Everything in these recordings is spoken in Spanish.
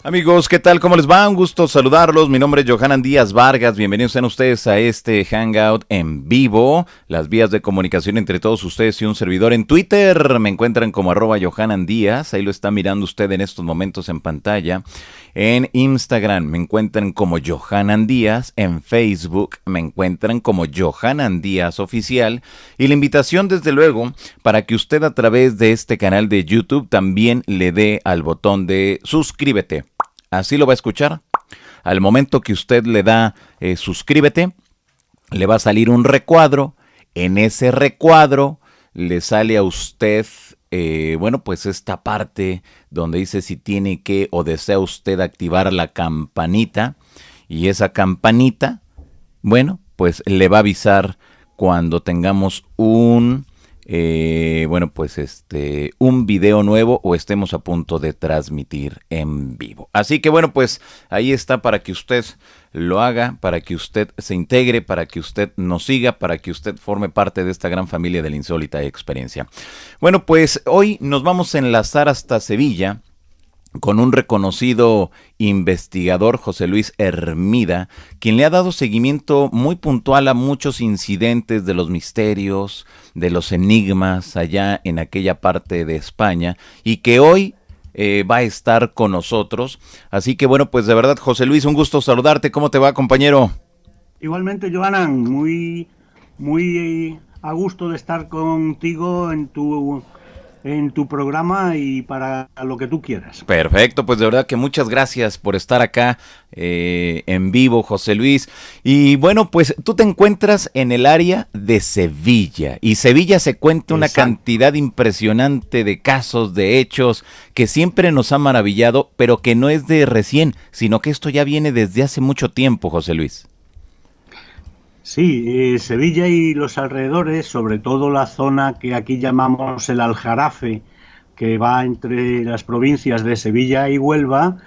Amigos, ¿qué tal? ¿Cómo les va? Un gusto saludarlos. Mi nombre es Johanan Díaz Vargas. Bienvenidos sean ustedes a este Hangout en vivo. Las vías de comunicación entre todos ustedes y un servidor en Twitter. Me encuentran como @JohananDíaz. Ahí lo está mirando usted en estos momentos en pantalla. En Instagram me encuentran como Johanan Díaz. En Facebook me encuentran como Johanan Díaz Oficial. Y la invitación, desde luego, para que usted a través de este canal de YouTube también le dé al botón de suscríbete. Así lo va a escuchar. Al momento que usted le da suscríbete, le va a salir un recuadro. En ese recuadro le sale a usted, pues esta parte donde dice si tiene que o desea usted activar la campanita. Y esa campanita, pues le va a avisar cuando tengamos un video nuevo o estemos a punto de transmitir en vivo. Así que pues ahí está para que usted lo haga, para que usted se integre, para que usted nos siga, para que usted forme parte de esta gran familia de la insólita experiencia. Bueno, pues hoy nos vamos a enlazar hasta Sevilla con un reconocido investigador, José Luis Hermida, quien le ha dado seguimiento muy puntual a muchos incidentes de los misterios, de los enigmas allá en aquella parte de España, y que hoy va a estar con nosotros. Así que pues de verdad, José Luis, un gusto saludarte. ¿Cómo te va, compañero? Igualmente, Johanan, muy a gusto de estar contigo en tu programa y para lo que tú quieras. Perfecto, pues de verdad que muchas gracias por estar acá en vivo, José Luis. Y pues tú te encuentras en el área de Sevilla, y Sevilla se cuenta una cantidad impresionante de casos, de hechos, que siempre nos ha maravillado, pero que no es de recién, sino que esto ya viene desde hace mucho tiempo, José Luis. Sí, Sevilla y los alrededores, sobre todo la zona que aquí llamamos el Aljarafe, que va entre las provincias de Sevilla y Huelva,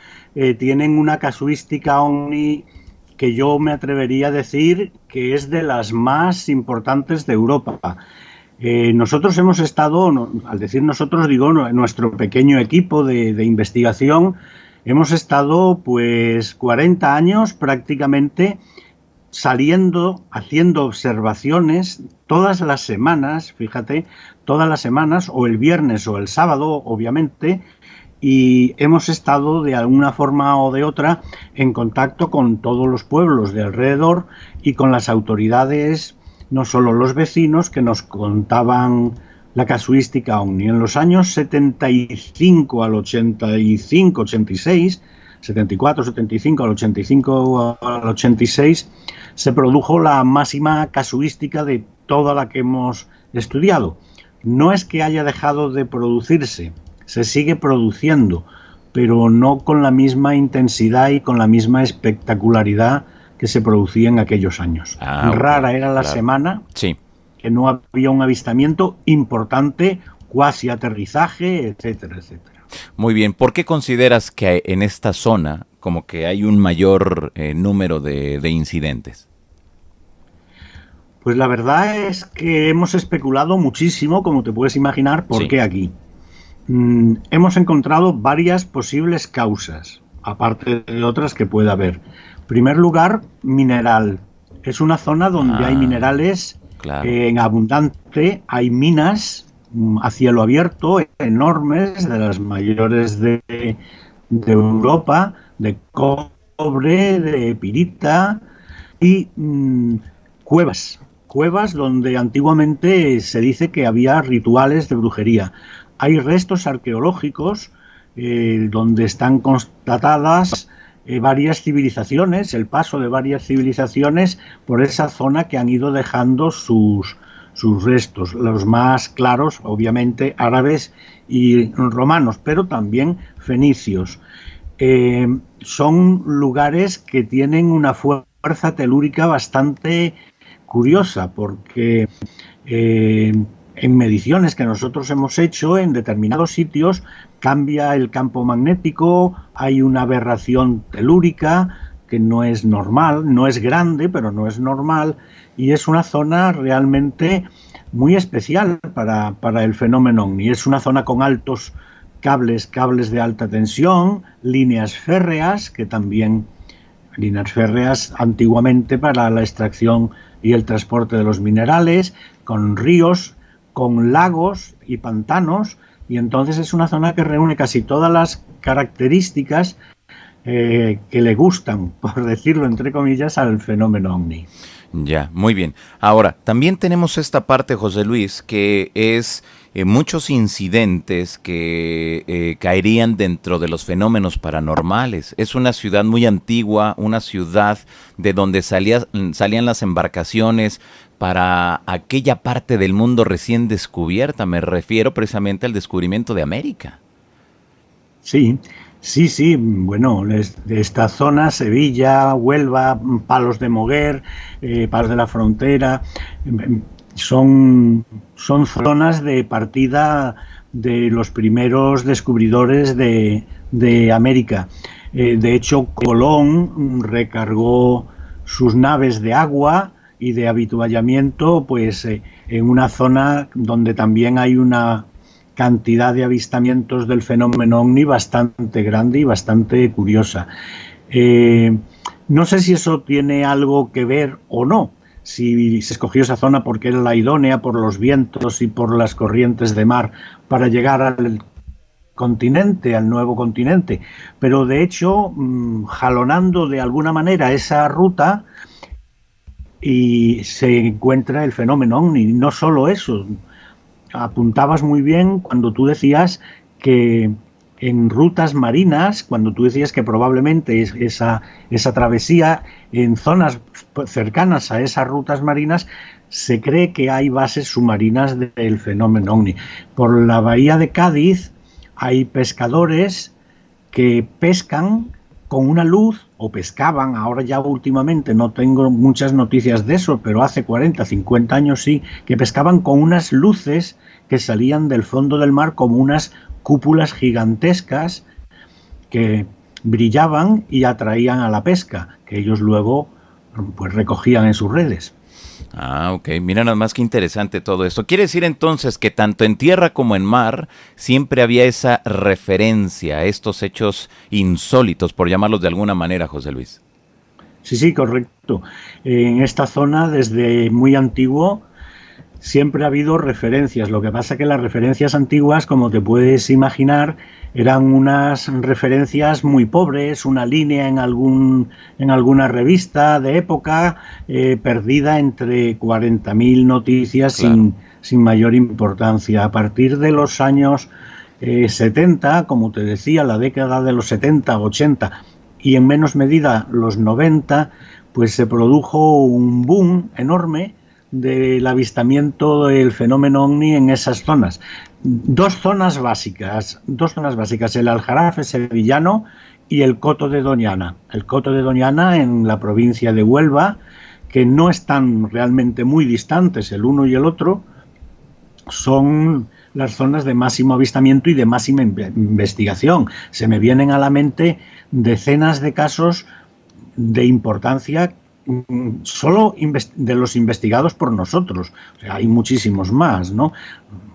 tienen una casuística ovni que yo me atrevería a decir que es de las más importantes de Europa. Nosotros hemos estado, al decir nosotros digo nuestro pequeño equipo de investigación, hemos estado pues 40 años prácticamente saliendo, haciendo observaciones todas las semanas, fíjate, todas las semanas, o el viernes o el sábado, obviamente, y hemos estado de alguna forma o de otra en contacto con todos los pueblos de alrededor y con las autoridades, no solo los vecinos, que nos contaban la casuística ovni. En los años 75 al 85, 86, 74, 75 al 85 al 86, se produjo la máxima casuística de toda la que hemos estudiado. No es que haya dejado de producirse, se sigue produciendo, pero no con la misma intensidad y con la misma espectacularidad que se producía en aquellos años. Rara era la semana que no había un avistamiento importante, cuasi aterrizaje, etcétera, etcétera. Muy bien, ¿por qué consideras que en esta zona como que hay un mayor número de incidentes? Pues la verdad es que hemos especulado muchísimo, como te puedes imaginar, por qué aquí. Hemos encontrado varias posibles causas, aparte de otras que pueda haber. En primer lugar, mineral. Es una zona donde hay minerales en abundante, hay minas a cielo abierto, enormes, de las mayores de Europa, de cobre, de pirita y cuevas donde antiguamente se dice que había rituales de brujería. Hay restos arqueológicos donde están constatadas varias civilizaciones, el paso de varias civilizaciones por esa zona que han ido dejando sus restos, los más claros, obviamente, árabes y romanos, pero también fenicios. Son lugares que tienen una fuerza telúrica bastante curiosa, porque en mediciones que nosotros hemos hecho en determinados sitios cambia el campo magnético, hay una aberración telúrica que no es normal, no es grande, pero no es normal, y es una zona realmente muy especial para el fenómeno ovni. Es una zona con altos cables de alta tensión, líneas férreas, líneas férreas antiguamente para la extracción y el transporte de los minerales, con ríos, con lagos y pantanos, y entonces es una zona que reúne casi todas las características que le gustan, por decirlo entre comillas, al fenómeno OVNI. Ya, muy bien. Ahora, también tenemos esta parte, José Luis, que es muchos incidentes que caerían dentro de los fenómenos paranormales. Es una ciudad muy antigua, una ciudad de donde salían las embarcaciones para aquella parte del mundo recién descubierta. Me refiero precisamente al descubrimiento de América. Sí, sí. Bueno, de esta zona, Sevilla, Huelva, Palos de Moguer, Palos de la Frontera, son zonas de partida de los primeros descubridores de América. De hecho, Colón recargó sus naves de agua y de avituallamiento, pues en una zona donde también hay una cantidad de avistamientos del fenómeno OVNI bastante grande y bastante curiosa. No sé si eso tiene algo que ver o no, si se escogió esa zona porque era la idónea por los vientos y por las corrientes de mar para llegar al continente, al nuevo continente, pero de hecho, jalonando de alguna manera esa ruta, y se encuentra el fenómeno OVNI. No solo eso, apuntabas muy bien cuando tú decías que en rutas marinas, cuando tú decías que probablemente esa travesía en zonas cercanas a esas rutas marinas, se cree que hay bases submarinas del fenómeno OVNI. Por la bahía de Cádiz hay pescadores que pescan con una luz, o pescaban, ahora ya últimamente no tengo muchas noticias de eso, pero hace 40, 50 años sí, que pescaban con unas luces que salían del fondo del mar como unas cúpulas gigantescas que brillaban y atraían a la pesca, que ellos luego pues recogían en sus redes. Ah, ok. Mira nada más que interesante todo esto. Quiere decir entonces que tanto en tierra como en mar siempre había esa referencia a estos hechos insólitos, por llamarlos de alguna manera, José Luis. Sí, correcto. En esta zona, desde muy antiguo, siempre ha habido referencias. Lo que pasa es que las referencias antiguas, como te puedes imaginar, eran unas referencias muy pobres, una línea en alguna revista de época, perdida entre 40.000 noticias, claro, sin mayor importancia. A partir de los años 70, como te decía, la década de los 70, 80 y en menos medida los 90, pues se produjo un boom enorme del avistamiento del fenómeno OVNI en esas zonas. Dos zonas básicas, el Aljarafe sevillano y el Coto de Doñana. El Coto de Doñana en la provincia de Huelva, que no están realmente muy distantes el uno y el otro, son las zonas de máximo avistamiento y de máxima investigación. Se me vienen a la mente decenas de casos de importancia solo de los investigados por nosotros. O sea, hay muchísimos más, ¿no?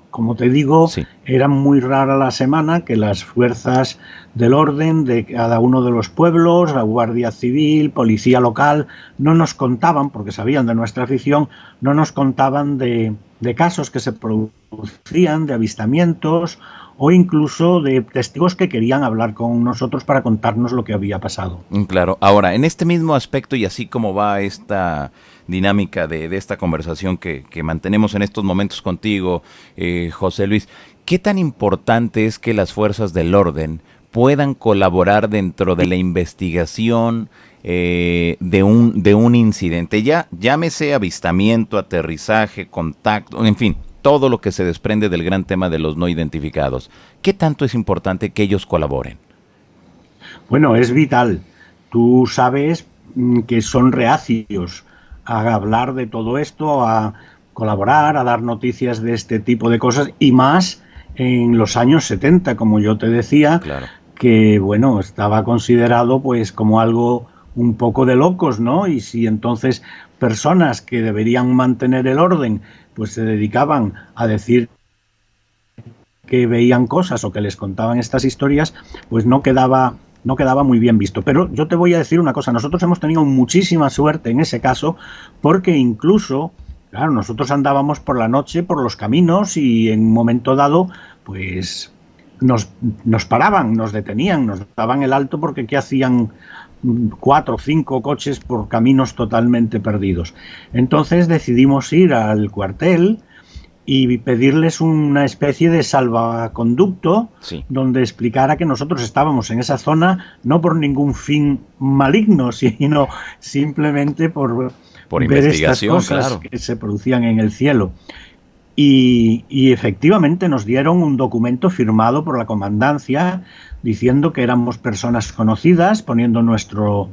Como te digo, sí, era muy rara la semana que las fuerzas del orden de cada uno de los pueblos, la Guardia Civil, Policía Local, no nos contaban, porque sabían de nuestra afición, no nos contaban de casos que se producían, de avistamientos o incluso de testigos que querían hablar con nosotros para contarnos lo que había pasado. Claro. Ahora, en este mismo aspecto y así como va esta dinámica de esta conversación que mantenemos en estos momentos contigo, José Luis, ¿qué tan importante es que las fuerzas del orden puedan colaborar dentro de la investigación de un incidente? Ya llámese avistamiento, aterrizaje, contacto, en fin, todo lo que se desprende del gran tema de los no identificados. ¿Qué tanto es importante que ellos colaboren? Bueno, es vital. Tú sabes que son reacios a hablar de todo esto, a colaborar, a dar noticias de este tipo de cosas, y más en los años 70, como yo te decía, claro, que bueno, estaba considerado pues como algo un poco de locos, ¿no? Y si entonces personas que deberían mantener el orden pues se dedicaban a decir que veían cosas o que les contaban estas historias, pues no quedaba muy bien visto. Pero yo te voy a decir una cosa, nosotros hemos tenido muchísima suerte en ese caso, porque incluso, claro, nosotros andábamos por la noche por los caminos y en un momento dado, pues nos paraban, nos detenían, nos daban el alto porque ¿qué hacían 4 o 5 coches por caminos totalmente perdidos? Entonces decidimos ir al cuartel y pedirles una especie de salvaconducto, sí, donde explicara que nosotros estábamos en esa zona no por ningún fin maligno, sino simplemente por ver estas cosas, claro, que se producían en el cielo. Y efectivamente nos dieron un documento firmado por la comandancia diciendo que éramos personas conocidas, poniendo nuestro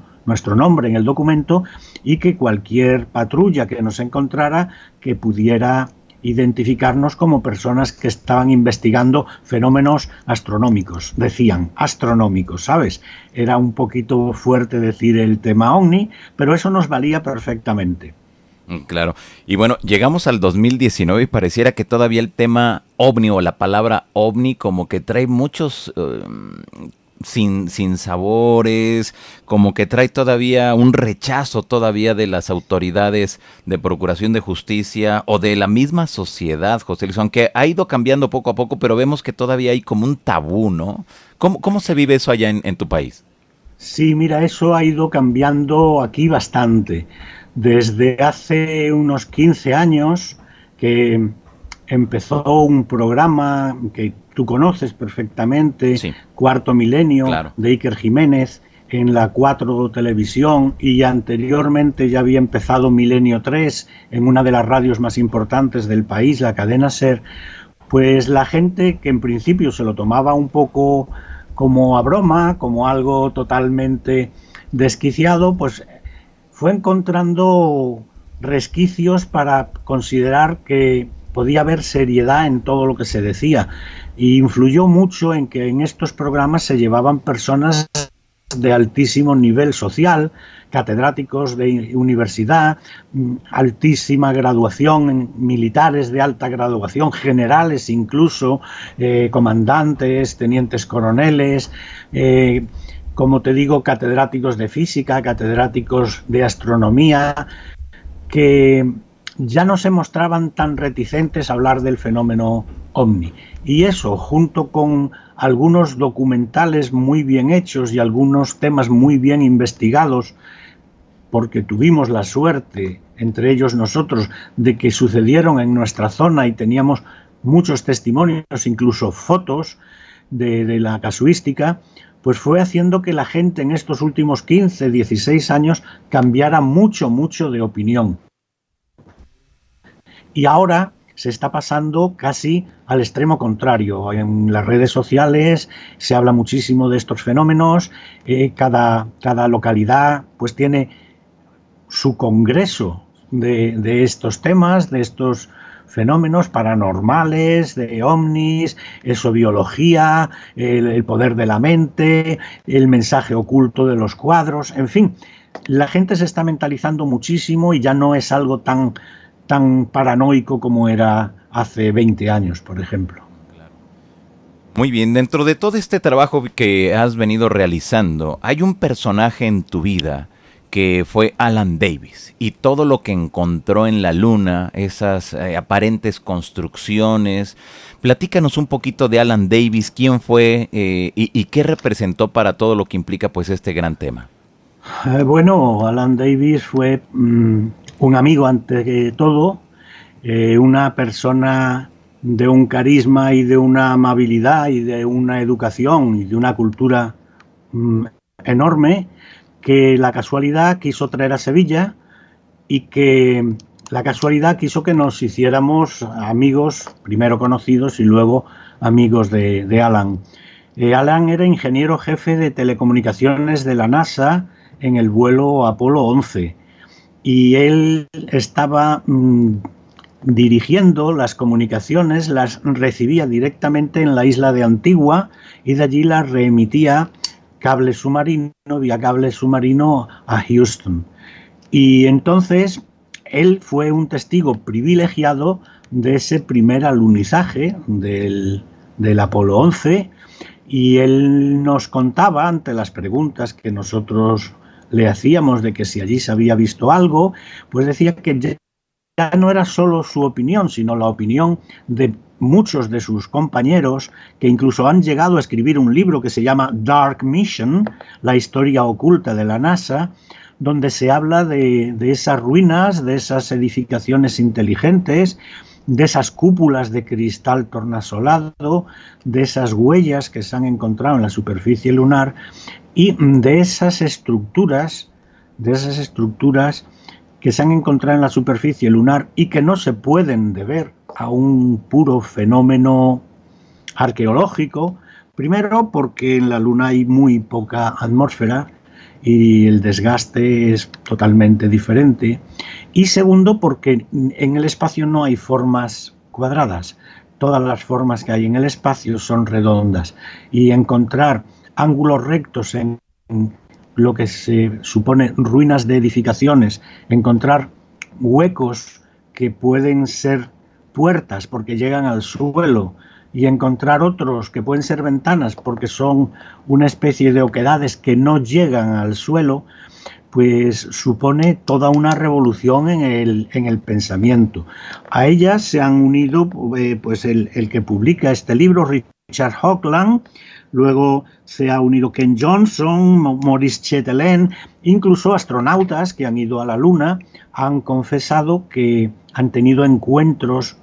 nombre en el documento, y que cualquier patrulla que nos encontrara que pudiera identificarnos como personas que estaban investigando fenómenos astronómicos. Decían astronómicos, ¿sabes? Era un poquito fuerte decir el tema ovni, pero eso nos valía perfectamente. Claro. Y bueno, llegamos al 2019 y pareciera que todavía el tema ovni o la palabra ovni como que trae muchos sin sabores, como que trae todavía un rechazo todavía de las autoridades de procuración de justicia o de la misma sociedad, José Luis, aunque ha ido cambiando poco a poco, pero vemos que todavía hay como un tabú, ¿no? ¿Cómo se vive eso allá en tu país? Sí, mira, eso ha ido cambiando aquí bastante. Desde hace unos 15 años que empezó un programa que tú conoces perfectamente, sí, Cuarto Milenio, claro, de Iker Jiménez, en la 4 Televisión, y anteriormente ya había empezado Milenio 3 en una de las radios más importantes del país, la cadena SER. Pues la gente, que en principio se lo tomaba un poco como a broma, como algo totalmente desquiciado, pues fue encontrando resquicios para considerar que podía haber seriedad en todo lo que se decía, y influyó mucho en que en estos programas se llevaban personas de altísimo nivel social, catedráticos de universidad, altísima graduación, militares de alta graduación, generales incluso, comandantes, tenientes coroneles, como te digo, catedráticos de física, catedráticos de astronomía, que ya no se mostraban tan reticentes a hablar del fenómeno ovni. Y eso, junto con algunos documentales muy bien hechos y algunos temas muy bien investigados, porque tuvimos la suerte, entre ellos nosotros, de que sucedieron en nuestra zona y teníamos muchos testimonios, incluso fotos de la casuística, pues fue haciendo que la gente en estos últimos 15, 16 años cambiara mucho de opinión. Y ahora se está pasando casi al extremo contrario. En las redes sociales se habla muchísimo de estos fenómenos, cada localidad pues tiene su congreso de estos temas, de estos fenómenos paranormales, de ovnis, exobiología, el poder de la mente, el mensaje oculto de los cuadros, en fin, la gente se está mentalizando muchísimo y ya no es algo tan paranoico como era hace 20 años, por ejemplo. Muy bien, dentro de todo este trabajo que has venido realizando, hay un personaje en tu vida que fue Alan Davis, y todo lo que encontró en la luna, esas aparentes construcciones. Platícanos un poquito de Alan Davis, quién fue y qué representó para todo lo que implica pues este gran tema. Bueno, Alan Davis fue un amigo ante que todo, una persona de un carisma y de una amabilidad y de una educación y de una cultura enorme, que la casualidad quiso traer a Sevilla y que la casualidad quiso que nos hiciéramos amigos, primero conocidos y luego amigos de Alan. Alan era ingeniero jefe de telecomunicaciones de la NASA en el vuelo Apolo 11 y él estaba dirigiendo las comunicaciones, las recibía directamente en la isla de Antigua y de allí las reemitía vía cable submarino a Houston. Y entonces él fue un testigo privilegiado de ese primer alunizaje del del Apolo 11, y él nos contaba, ante las preguntas que nosotros le hacíamos de que si allí se había visto algo, pues decía que ya no era solo su opinión, sino la opinión de muchos de sus compañeros, que incluso han llegado a escribir un libro que se llama Dark Mission, la historia oculta de la NASA, donde se habla de esas ruinas, de esas edificaciones inteligentes, de esas cúpulas de cristal tornasolado, de esas huellas que se han encontrado en la superficie lunar y de esas estructuras que se han encontrado en la superficie lunar y que no se pueden deber a un puro fenómeno arqueológico, primero porque en la Luna hay muy poca atmósfera y el desgaste es totalmente diferente, y segundo porque en el espacio no hay formas cuadradas, todas las formas que hay en el espacio son redondas, y encontrar ángulos rectos en lo que se supone ruinas de edificaciones, encontrar huecos que pueden ser puertas porque llegan al suelo, y encontrar otros que pueden ser ventanas porque son una especie de oquedades que no llegan al suelo, pues supone toda una revolución en el pensamiento. A ellas se han unido pues el que publica este libro, Richard Hoagland, luego se ha unido Ken Johnson, Maurice Chetelain, incluso astronautas que han ido a la Luna han confesado que han tenido encuentros,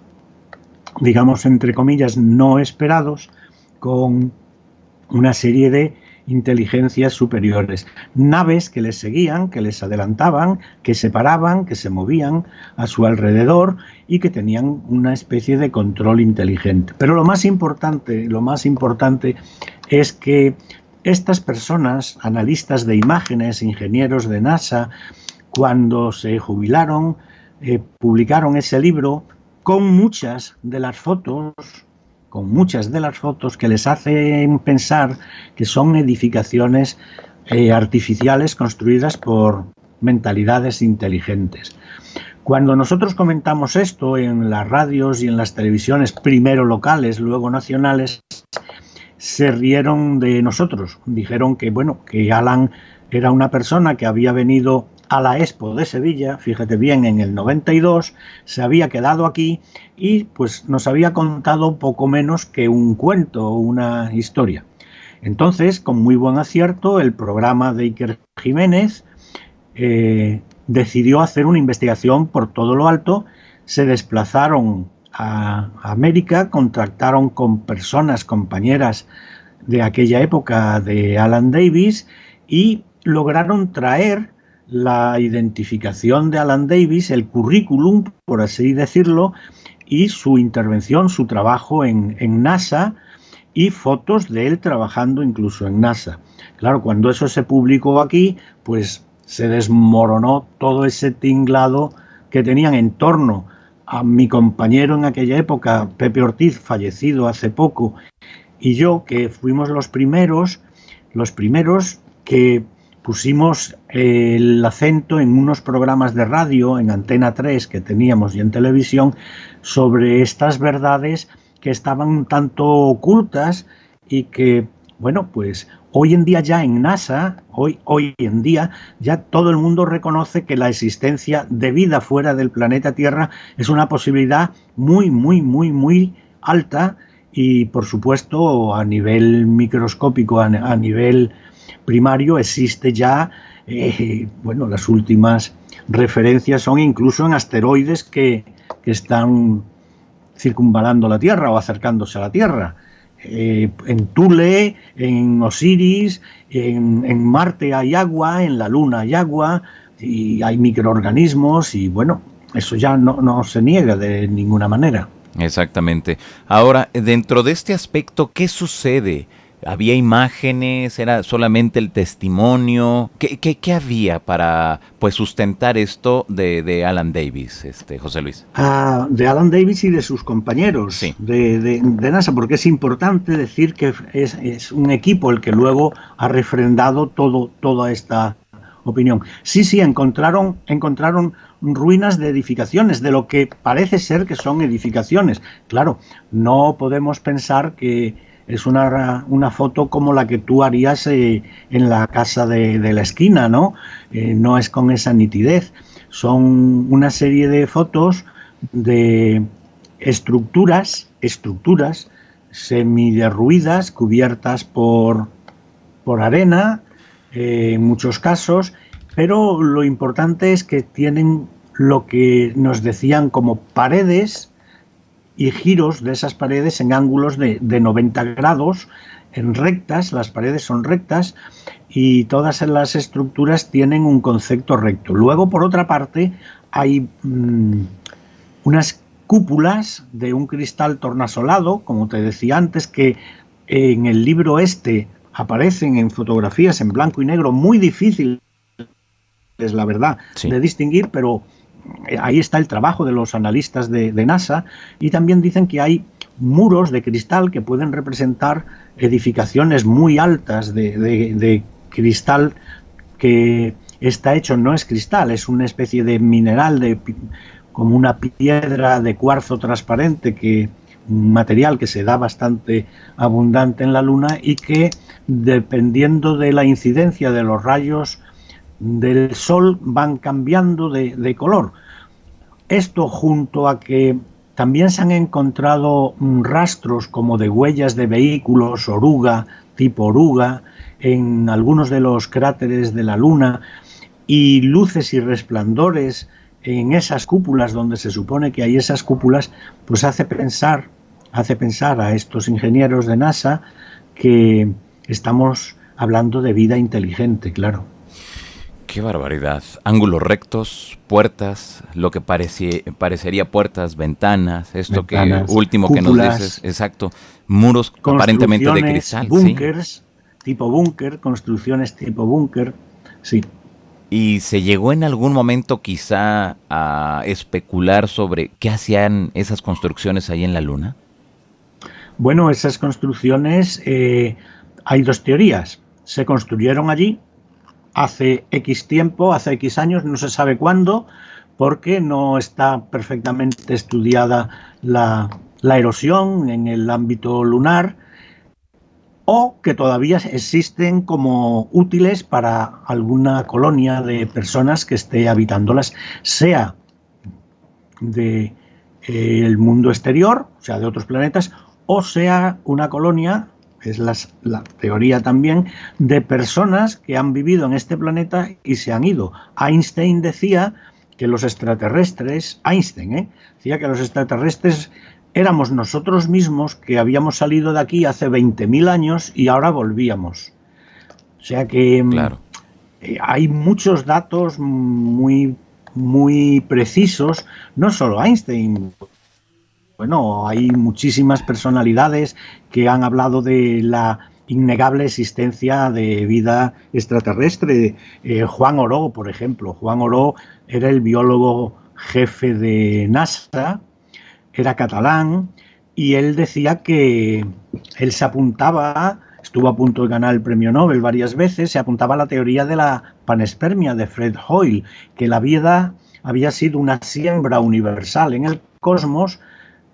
digamos entre comillas, no esperados con una serie de inteligencias superiores, naves que les seguían, que les adelantaban, que se paraban, que se movían a su alrededor y que tenían una especie de control inteligente. Pero lo más importante es que estas personas, analistas de imágenes, ingenieros de NASA, cuando se jubilaron, publicaron ese libro con muchas de las fotos que les hacen pensar que son edificaciones artificiales construidas por mentalidades inteligentes. Cuando nosotros comentamos esto en las radios y en las televisiones, primero locales, luego nacionales, se rieron de nosotros. Dijeron que, bueno, que Alan era una persona que había venido a la Expo de Sevilla, fíjate bien, en el 92, se había quedado aquí y pues nos había contado poco menos que un cuento, una historia. Entonces, con muy buen acierto, el programa de Iker Jiménez decidió hacer una investigación por todo lo alto, se desplazaron a América, contactaron con personas, compañeras de aquella época de Alan Davis y lograron traer la identificación de Alan Davis, el currículum, por así decirlo, y su intervención, su trabajo en NASA y fotos de él trabajando incluso en NASA. Claro, cuando eso se publicó aquí, pues se desmoronó todo ese tinglado que tenían en torno a mi compañero en aquella época, Pepe Ortiz, fallecido hace poco, y yo, que fuimos los primeros que pusimos el acento en unos programas de radio, en Antena 3 que teníamos y en televisión, sobre estas verdades que estaban un tanto ocultas y que, bueno, pues hoy en día ya en NASA, hoy en día ya todo el mundo reconoce que la existencia de vida fuera del planeta Tierra es una posibilidad muy, muy, muy, muy alta y, por supuesto, a nivel microscópico, a nivel primario existe ya, bueno, las últimas referencias son incluso en asteroides que están circunvalando la Tierra o acercándose a la Tierra. En Thule, en Osiris, en Marte hay agua, en la Luna hay agua y hay microorganismos y bueno, eso ya no se niega de ninguna manera. Exactamente. Ahora, dentro de este aspecto, ¿qué sucede? ¿Había imágenes? ¿Era solamente el testimonio? ¿Qué había para pues sustentar esto de Alan Davis, José Luis? De Alan Davis y de sus compañeros, sí, de NASA, porque es importante decir que es un equipo el que luego ha refrendado toda esta opinión. Sí, encontraron ruinas de edificaciones, de lo que parece ser que son edificaciones. Claro, no podemos pensar que es una foto como la que tú harías en la casa de la esquina, ¿no? No es con esa nitidez. Son una serie de fotos de estructuras semiderruidas, cubiertas por arena, en muchos casos, pero lo importante es que tienen lo que nos decían como paredes y giros de esas paredes en ángulos de 90 grados, en rectas, las paredes son rectas y todas las estructuras tienen un concepto recto. Luego, por otra parte, hay unas cúpulas de un cristal tornasolado, como te decía antes, que en el libro aparecen en fotografías en blanco y negro, muy difíciles, la verdad, sí, de distinguir, pero ahí está el trabajo de los analistas de NASA, y también dicen que hay muros de cristal que pueden representar edificaciones muy altas de cristal que está hecho, no es cristal, es una especie de mineral, como una piedra de cuarzo transparente, un material que se da bastante abundante en la Luna y que, dependiendo de la incidencia de los rayos del Sol, van cambiando de color. Esto, junto a que también se han encontrado rastros como de huellas de vehículos tipo oruga, en algunos de los cráteres de la Luna, y luces y resplandores en esas cúpulas, donde se supone que hay esas cúpulas, pues hace pensar a estos ingenieros de NASA que estamos hablando de vida inteligente, claro. ¡Qué barbaridad! Ángulos rectos, puertas, lo que parecería puertas, ventanas, que último cúpulas, que nos dices, exacto, muros aparentemente de cristal. Búnkers, ¿sí? Tipo búnker, construcciones tipo búnker, sí. ¿Y se llegó en algún momento quizá a especular sobre qué hacían esas construcciones ahí en la Luna? Bueno, esas construcciones, hay dos teorías. Se construyeron allí hace X tiempo, hace X años, no se sabe cuándo, porque no está perfectamente estudiada la erosión en el ámbito lunar, o que todavía existen como útiles para alguna colonia de personas que esté habitándolas, sea del mundo exterior, o sea, de otros planetas, o sea una colonia, es la teoría también, de personas que han vivido en este planeta y se han ido. Einstein decía que los extraterrestres, decía que los extraterrestres éramos nosotros mismos, que habíamos salido de aquí hace 20.000 años y ahora volvíamos. O sea que claro, hay muchos datos muy, muy precisos, no solo Einstein. Bueno, hay muchísimas personalidades que han hablado de la innegable existencia de vida extraterrestre. Juan Oró, por ejemplo. Juan Oró era el biólogo jefe de NASA, era catalán, y él decía que él se apuntaba, estuvo a punto de ganar el premio Nobel varias veces, se apuntaba a la teoría de la panspermia de Fred Hoyle, que la vida había sido una siembra universal en el cosmos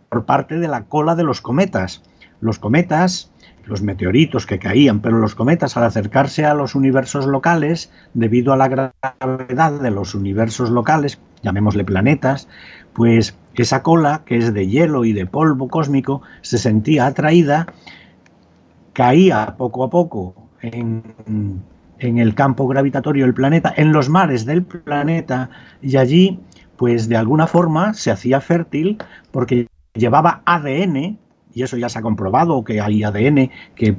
por parte de la cola de los cometas. Los cometas, los meteoritos que caían, pero los cometas, al acercarse a los universos locales, debido a la gravedad de los universos locales, llamémosle planetas, pues esa cola, que es de hielo y de polvo cósmico, se sentía atraída, caía poco a poco en el campo gravitatorio del planeta, en los mares del planeta, y allí, pues de alguna forma se hacía fértil porque llevaba ADN, y eso ya se ha comprobado, que hay ADN que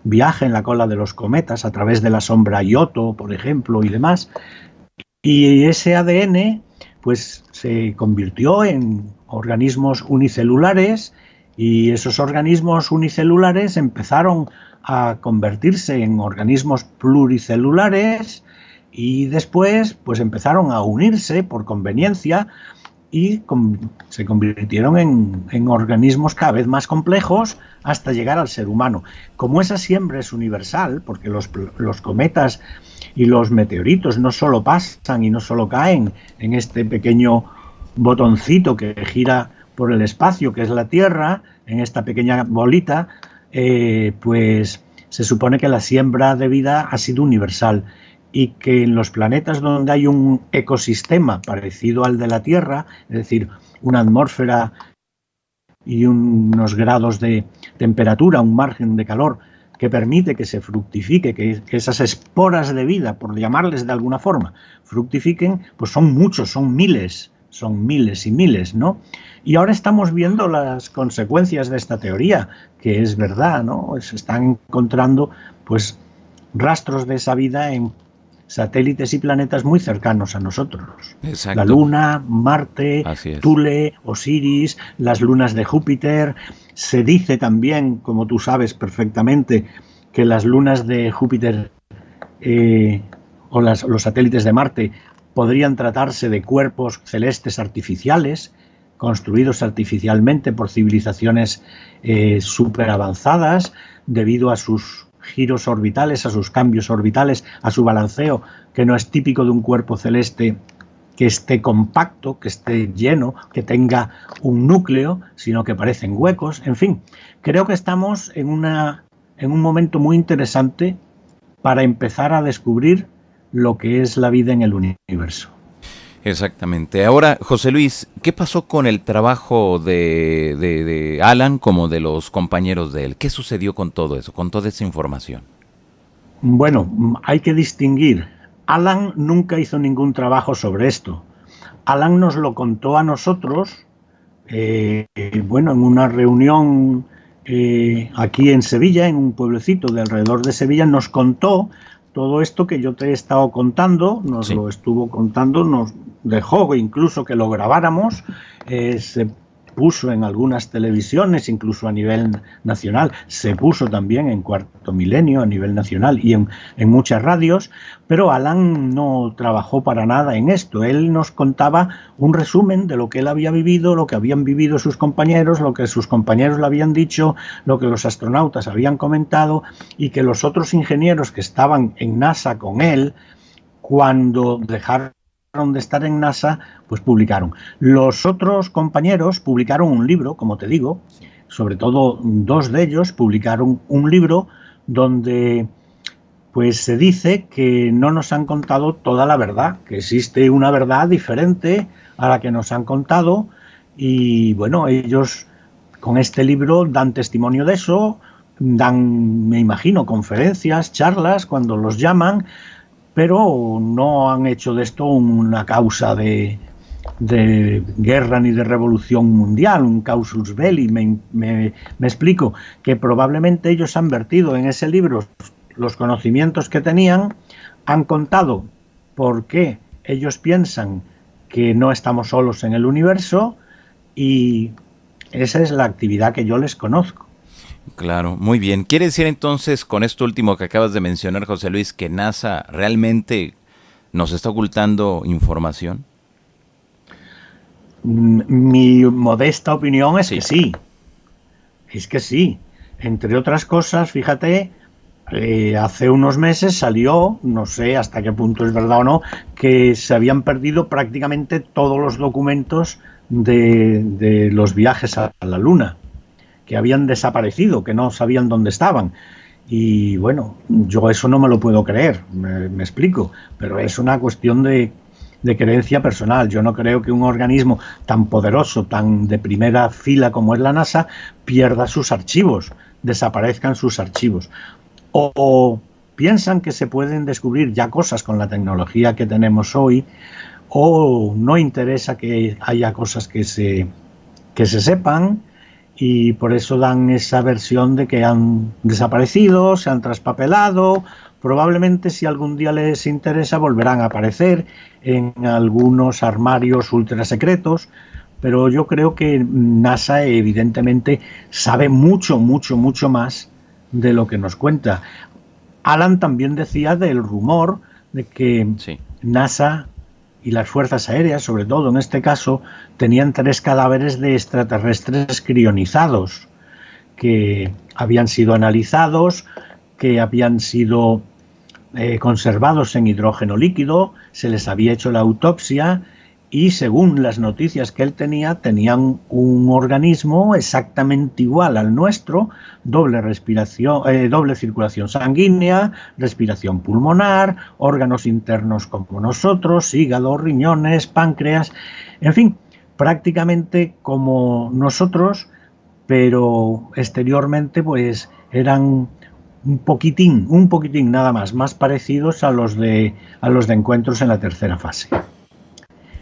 viaja en la cola de los cometas a través de la sombra Ioto, por ejemplo, y demás, y ese ADN pues se convirtió en organismos unicelulares, y esos organismos unicelulares empezaron a convertirse en organismos pluricelulares, y después pues empezaron a unirse por conveniencia y se convirtieron en organismos cada vez más complejos hasta llegar al ser humano. Como esa siembra es universal, porque los cometas Y los meteoritos no solo pasan y no solo caen en este pequeño botoncito que gira por el espacio, que es la Tierra, en esta pequeña bolita, pues se supone que la siembra de vida ha sido universal y que en los planetas donde hay un ecosistema parecido al de la Tierra, es decir, una atmósfera y unos grados de temperatura, un margen de calor que permite que se fructifique, que esas esporas de vida, por llamarles de alguna forma, fructifiquen, pues son muchos, son miles y miles, ¿no? Y ahora estamos viendo las consecuencias de esta teoría, que es verdad, ¿no? Se están encontrando, pues, rastros de esa vida en satélites y planetas muy cercanos a nosotros. Exacto. La Luna, Marte, Thule, Osiris, las lunas de Júpiter. Se dice también, como tú sabes perfectamente, que las lunas de Júpiter o los satélites de Marte podrían tratarse de cuerpos celestes artificiales, construidos artificialmente por civilizaciones súper avanzadas, debido a sus giros orbitales, a sus cambios orbitales, a su balanceo, que no es típico de un cuerpo celeste que esté compacto, que esté lleno, que tenga un núcleo, sino que parecen huecos. En fin, creo que estamos en un momento muy interesante para empezar a descubrir lo que es la vida en el universo. Exactamente. Ahora, José Luis, ¿qué pasó con el trabajo de Alan como de los compañeros de él? ¿Qué sucedió con todo eso, con toda esa información? Bueno, hay que distinguir. Alan nunca hizo ningún trabajo sobre esto. Alan nos lo contó a nosotros, bueno, en una reunión aquí en Sevilla, en un pueblecito de alrededor de Sevilla, nos contó todo esto que yo te he estado contando, nos lo estuvo contando, nos dejó incluso que lo grabáramos, se puso en algunas televisiones, incluso a nivel nacional, se puso también en Cuarto Milenio a nivel nacional y en muchas radios, pero Alan no trabajó para nada en esto. Él nos contaba un resumen de lo que él había vivido, lo que habían vivido sus compañeros, lo que sus compañeros le habían dicho, lo que los astronautas habían comentado y que los otros ingenieros que estaban en NASA con él, cuando dejaron de estar en NASA, pues publicaron. Los otros compañeros publicaron un libro, como te digo, sobre todo dos de ellos publicaron un libro donde pues se dice que no nos han contado toda la verdad, que existe una verdad diferente a la que nos han contado y bueno, ellos con este libro dan testimonio de eso, dan, me imagino, conferencias, charlas cuando los llaman, pero no han hecho de esto una causa de guerra ni de revolución mundial, un causus belli. Me explico, que probablemente ellos han vertido en ese libro los conocimientos que tenían, han contado por qué ellos piensan que no estamos solos en el universo y esa es la actividad que yo les conozco. Claro, muy bien. ¿Quiere decir entonces, con esto último que acabas de mencionar, José Luis, que NASA realmente nos está ocultando información? Mi modesta opinión es que sí. Es que sí. Entre otras cosas, fíjate, hace unos meses salió, no sé hasta qué punto es verdad o no, que se habían perdido prácticamente todos los documentos de los viajes a la Luna, que habían desaparecido, que no sabían dónde estaban. Y bueno, yo eso no me lo puedo creer, me explico, pero es una cuestión de creencia personal. Yo no creo que un organismo tan poderoso, tan de primera fila como es la NASA, pierda sus archivos, desaparezcan sus archivos. O piensan que se pueden descubrir ya cosas con la tecnología que tenemos hoy, o no interesa que haya cosas que se sepan, y por eso dan esa versión de que han desaparecido, se han traspapelado. Probablemente si algún día les interesa volverán a aparecer en algunos armarios ultra secretos, pero yo creo que NASA evidentemente sabe mucho más de lo que nos cuenta. Alan también decía del rumor de que NASA y las fuerzas aéreas, sobre todo en este caso, tenían 3 cadáveres de extraterrestres crionizados que habían sido analizados, que habían sido conservados en hidrógeno líquido, se les había hecho la autopsia y según las noticias que él tenía, tenían un organismo exactamente igual al nuestro, doble respiración, doble circulación sanguínea, respiración pulmonar, órganos internos como nosotros, hígado, riñones, páncreas, en fin, prácticamente como nosotros, pero exteriormente pues eran un poquitín nada más parecidos a los de encuentros en la tercera fase.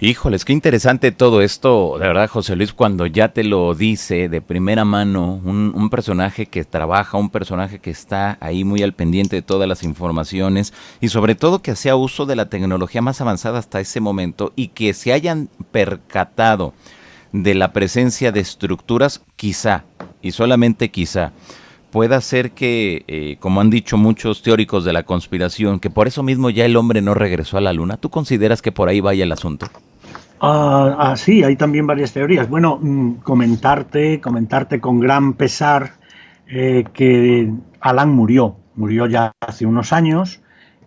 Híjoles, qué interesante todo esto, de verdad, José Luis, cuando ya te lo dice de primera mano, un personaje que trabaja, un personaje que está ahí muy al pendiente de todas las informaciones y sobre todo que hacía uso de la tecnología más avanzada hasta ese momento y que se hayan percatado de la presencia de estructuras, quizá, y solamente quizá, pueda ser que, como han dicho muchos teóricos de la conspiración, que por eso mismo ya el hombre no regresó a la luna. ¿Tú consideras que por ahí vaya el asunto? Sí, hay también varias teorías. Bueno, comentarte con gran pesar que Alan murió ya hace unos años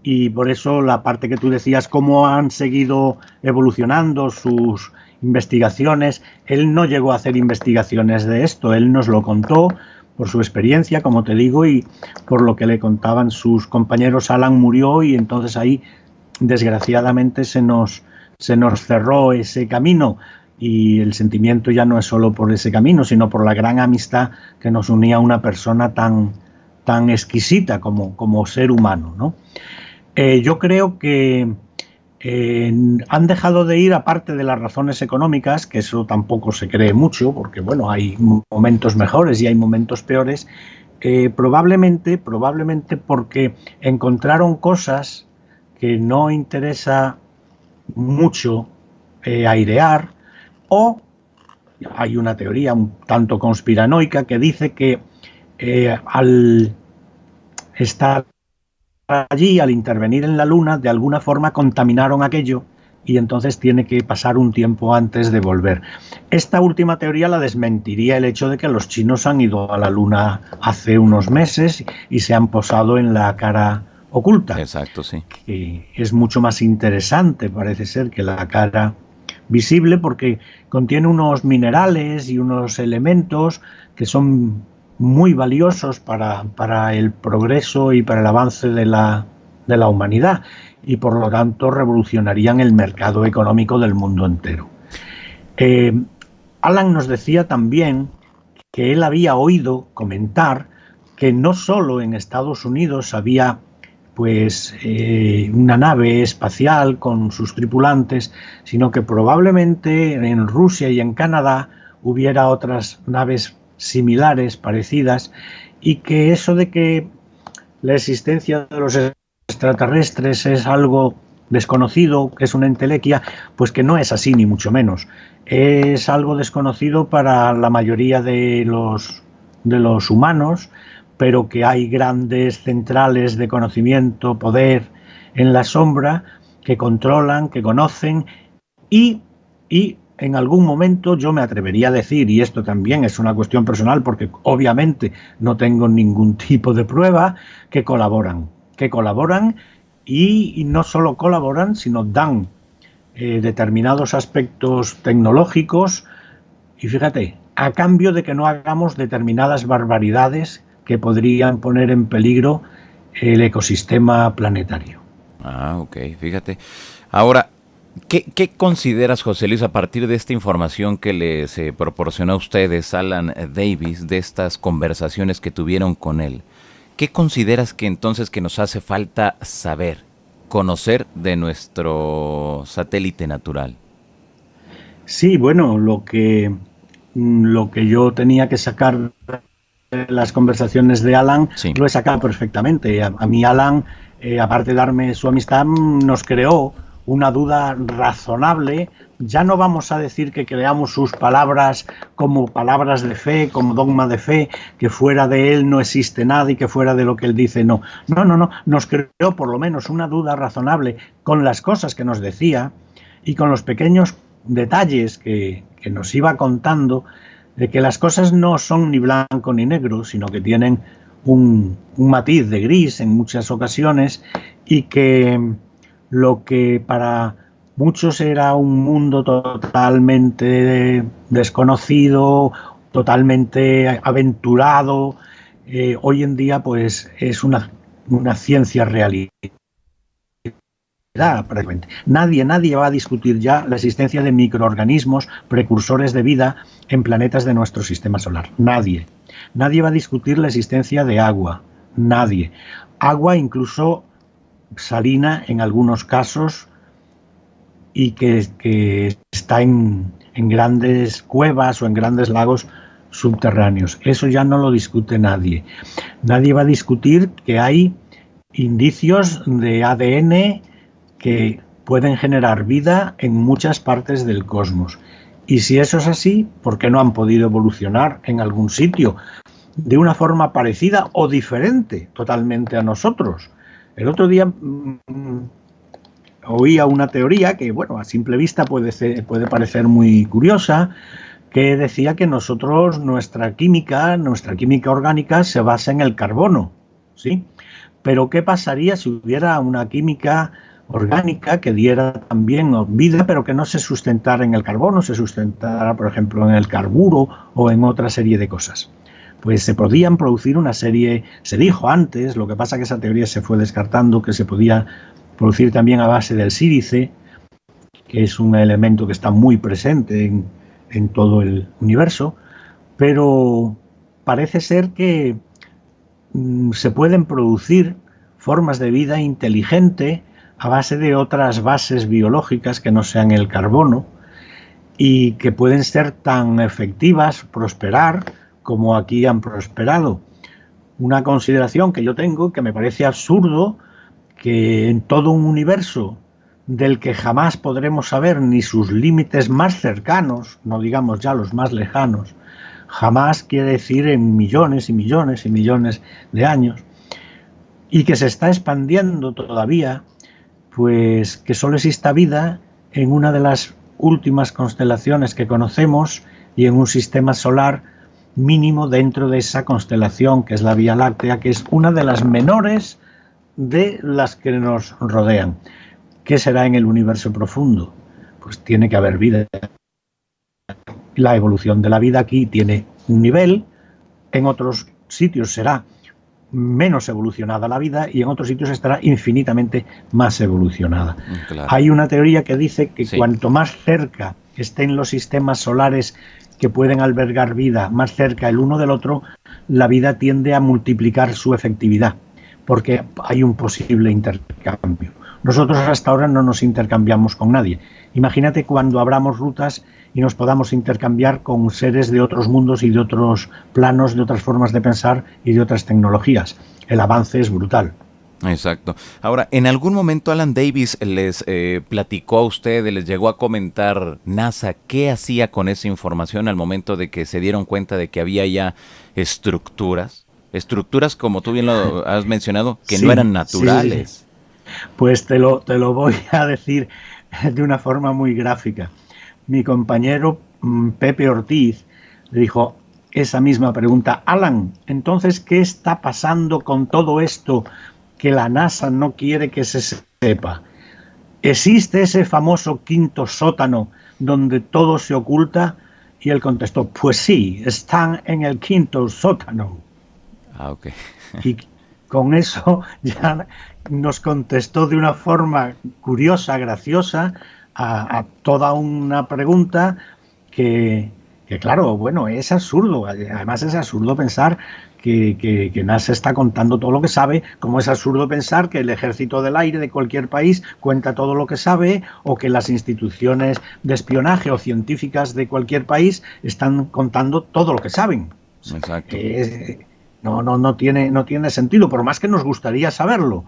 y por eso la parte que tú decías, cómo han seguido evolucionando sus investigaciones. Él no llegó a hacer investigaciones de esto, él nos lo contó por su experiencia, como te digo, y por lo que le contaban sus compañeros. Alan murió y entonces ahí, desgraciadamente, se nos cerró ese camino y el sentimiento ya no es solo por ese camino, sino por la gran amistad que nos unía a una persona tan exquisita como ser humano, ¿no? Yo creo que han dejado de ir, aparte de las razones económicas, que eso tampoco se cree mucho, porque bueno, hay momentos mejores y hay momentos peores, probablemente porque encontraron cosas que no interesa mucho airear, o hay una teoría un tanto conspiranoica que dice que al estar allí, al intervenir en la Luna, de alguna forma contaminaron aquello y entonces tiene que pasar un tiempo antes de volver. Esta última teoría la desmentiría el hecho de que los chinos han ido a la Luna hace unos meses y se han posado en la cara oculta. Exacto, sí. Que es mucho más interesante, parece ser, que la cara visible, porque contiene unos minerales y unos elementos que son muy valiosos para el progreso y para el avance de la humanidad, y por lo tanto revolucionarían el mercado económico del mundo entero. Alan nos decía también que él había oído comentar que no solo en Estados Unidos había pues una nave espacial con sus tripulantes, sino que probablemente en Rusia y en Canadá hubiera otras naves similares, parecidas, y que eso de que la existencia de los extraterrestres es algo desconocido, que es una entelequia, pues que no es así, ni mucho menos. Es algo desconocido para la mayoría de los humanos, pero que hay grandes centrales de conocimiento, poder en la sombra, que controlan, que conocen, y en algún momento yo me atrevería a decir, y esto también es una cuestión personal porque obviamente no tengo ningún tipo de prueba, que colaboran y no solo colaboran, sino dan determinados aspectos tecnológicos, y fíjate, a cambio de que no hagamos determinadas barbaridades que podrían poner en peligro el ecosistema planetario. Ok, fíjate. Ahora, ¿qué consideras, José Luis, a partir de esta información que les proporcionó a ustedes Alan Davis, de estas conversaciones que tuvieron con él? ¿Qué consideras que entonces que nos hace falta saber, conocer de nuestro satélite natural? Sí, bueno, lo que yo tenía que sacar de las conversaciones de Alan, sí, lo he sacado perfectamente. A mí Alan, aparte de darme su amistad, nos creó una duda razonable. Ya no vamos a decir que creamos sus palabras como palabras de fe, como dogma de fe, que fuera de él no existe nada y que fuera de lo que él dice no. No, nos creó por lo menos una duda razonable con las cosas que nos decía y con los pequeños detalles que nos iba contando, de que las cosas no son ni blanco ni negro, sino que tienen un matiz de gris en muchas ocasiones, y que lo que para muchos era un mundo totalmente desconocido, totalmente aventurado, hoy en día pues es una ciencia realidad. Nadie va a discutir ya la existencia de microorganismos precursores de vida en planetas de nuestro sistema solar. Nadie va a discutir la existencia de agua. Nadie. Agua incluso salina en algunos casos y que está en grandes cuevas o en grandes lagos subterráneos. Eso ya no lo discute nadie. Nadie va a discutir que hay indicios de ADN que pueden generar vida en muchas partes del cosmos. Y si eso es así, ¿por qué no han podido evolucionar en algún sitio de una forma parecida o diferente totalmente a nosotros? El otro día oía una teoría que, bueno, a simple vista puede parecer muy curiosa, que decía que nosotros, nuestra química orgánica se basa en el carbono, ¿sí? Pero ¿qué pasaría si hubiera una química orgánica que diera también vida, pero que no se sustentara en el carbono, se sustentara, por ejemplo, en el carburo o en otra serie de cosas? Pues se podían producir una serie, se dijo antes, lo que pasa que esa teoría se fue descartando, que se podía producir también a base del sílice, que es un elemento que está muy presente en todo el universo, pero parece ser que se pueden producir formas de vida inteligente a base de otras bases biológicas que no sean el carbono y que pueden ser tan efectivas, prosperar, como aquí han prosperado. Una consideración que yo tengo, que me parece absurdo, que en todo un universo del que jamás podremos saber ni sus límites más cercanos, no digamos ya los más lejanos, jamás quiere decir en millones y millones y millones de años, y que se está expandiendo todavía, pues que solo exista vida en una de las últimas constelaciones que conocemos y en un sistema solar mínimo dentro de esa constelación que es la Vía Láctea, que es una de las menores de las que nos rodean. ¿Qué será en el universo profundo? Pues tiene que haber vida. La evolución de la vida aquí tiene un nivel, en otros sitios será menos evolucionada la vida y en otros sitios estará infinitamente más evolucionada. Claro. Hay una teoría que dice que cuanto más cerca estén los sistemas solares que pueden albergar vida, más cerca el uno del otro, la vida tiende a multiplicar su efectividad, porque hay un posible intercambio. Nosotros hasta ahora no nos intercambiamos con nadie. Imagínate cuando abramos rutas y nos podamos intercambiar con seres de otros mundos y de otros planos, de otras formas de pensar y de otras tecnologías. El avance es brutal. Exacto. Ahora, ¿en algún momento Alan Davis les platicó a ustedes, les llegó a comentar NASA qué hacía con esa información al momento de que se dieron cuenta de que había ya estructuras? Estructuras, como tú bien lo has mencionado, que no eran naturales. Sí. Pues te lo voy a decir de una forma muy gráfica. Mi compañero Pepe Ortiz le dijo esa misma pregunta. Alan, entonces, ¿qué está pasando con todo esto que la NASA no quiere que se sepa? ¿Existe ese famoso quinto sótano donde todo se oculta? Y él contestó, pues sí, están en el quinto sótano. Ok. Y con eso ya nos contestó de una forma curiosa, graciosa, a toda una pregunta que claro, bueno, es absurdo. Además es absurdo pensar que NASA está contando todo lo que sabe, como es absurdo pensar que el Ejército del Aire de cualquier país cuenta todo lo que sabe, o que las instituciones de espionaje o científicas de cualquier país están contando todo lo que saben. Exacto. No tiene sentido, por más que nos gustaría saberlo.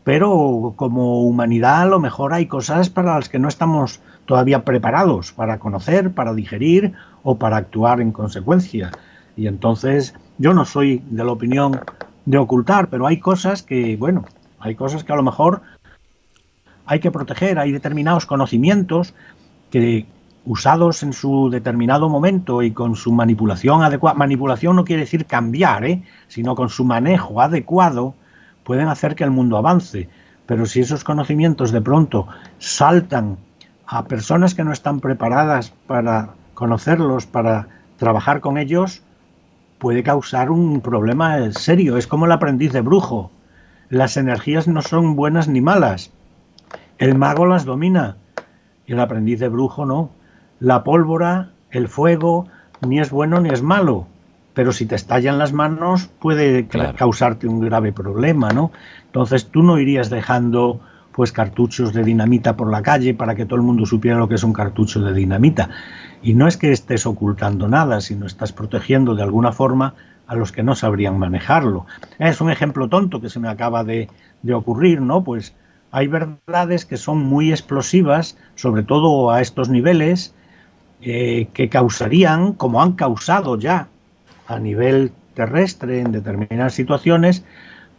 Pero como humanidad a lo mejor hay cosas para las que no estamos todavía preparados para conocer, para digerir o para actuar en consecuencia. Y entonces yo no soy de la opinión de ocultar, pero hay cosas que, bueno, hay cosas que a lo mejor hay que proteger. Hay determinados conocimientos que, usados en su determinado momento y con su manipulación adecuada, manipulación no quiere decir cambiar, sino con su manejo adecuado, pueden hacer que el mundo avance. pero si esos conocimientos de pronto saltan a personas que no están preparadas para conocerlos, para trabajar con ellos, puede causar un problema serio. Es como el aprendiz de brujo. Las energías no son buenas ni malas. El mago las domina y el aprendiz de brujo no. La pólvora, el fuego, ni es bueno ni es malo, pero si te estallan las manos puede causarte un grave problema, ¿no? Entonces tú no irías dejando pues cartuchos de dinamita por la calle para que todo el mundo supiera lo que es un cartucho de dinamita. Y no es que estés ocultando nada, sino estás protegiendo de alguna forma a los que no sabrían manejarlo. Es un ejemplo tonto que se me acaba de ocurrir, ¿no? Pues hay verdades que son muy explosivas, sobre todo a estos niveles, que causarían, como han causado ya a nivel terrestre en determinadas situaciones,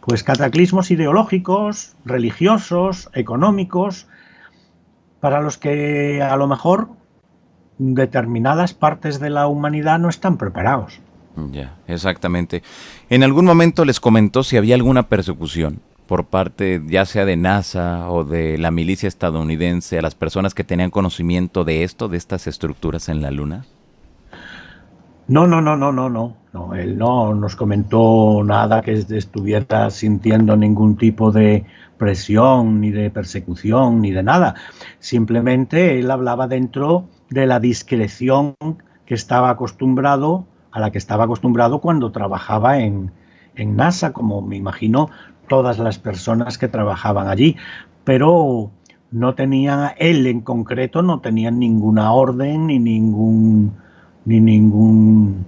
pues cataclismos ideológicos, religiosos, económicos, para los que a lo mejor determinadas partes de la humanidad no están preparados. Ya, exactamente. ¿En algún momento les comentó si había alguna persecución por parte ya sea de NASA o de la milicia estadounidense a las personas que tenían conocimiento de esto, de estas estructuras en la Luna? No, él no nos comentó nada que estuviera sintiendo ningún tipo de presión, ni de persecución, ni de nada. Simplemente él hablaba dentro de la discreción que estaba acostumbrado, a la que estaba acostumbrado cuando trabajaba en NASA, como me imagino todas las personas que trabajaban allí, pero no tenía, él en concreto no tenía ninguna orden ni ningún,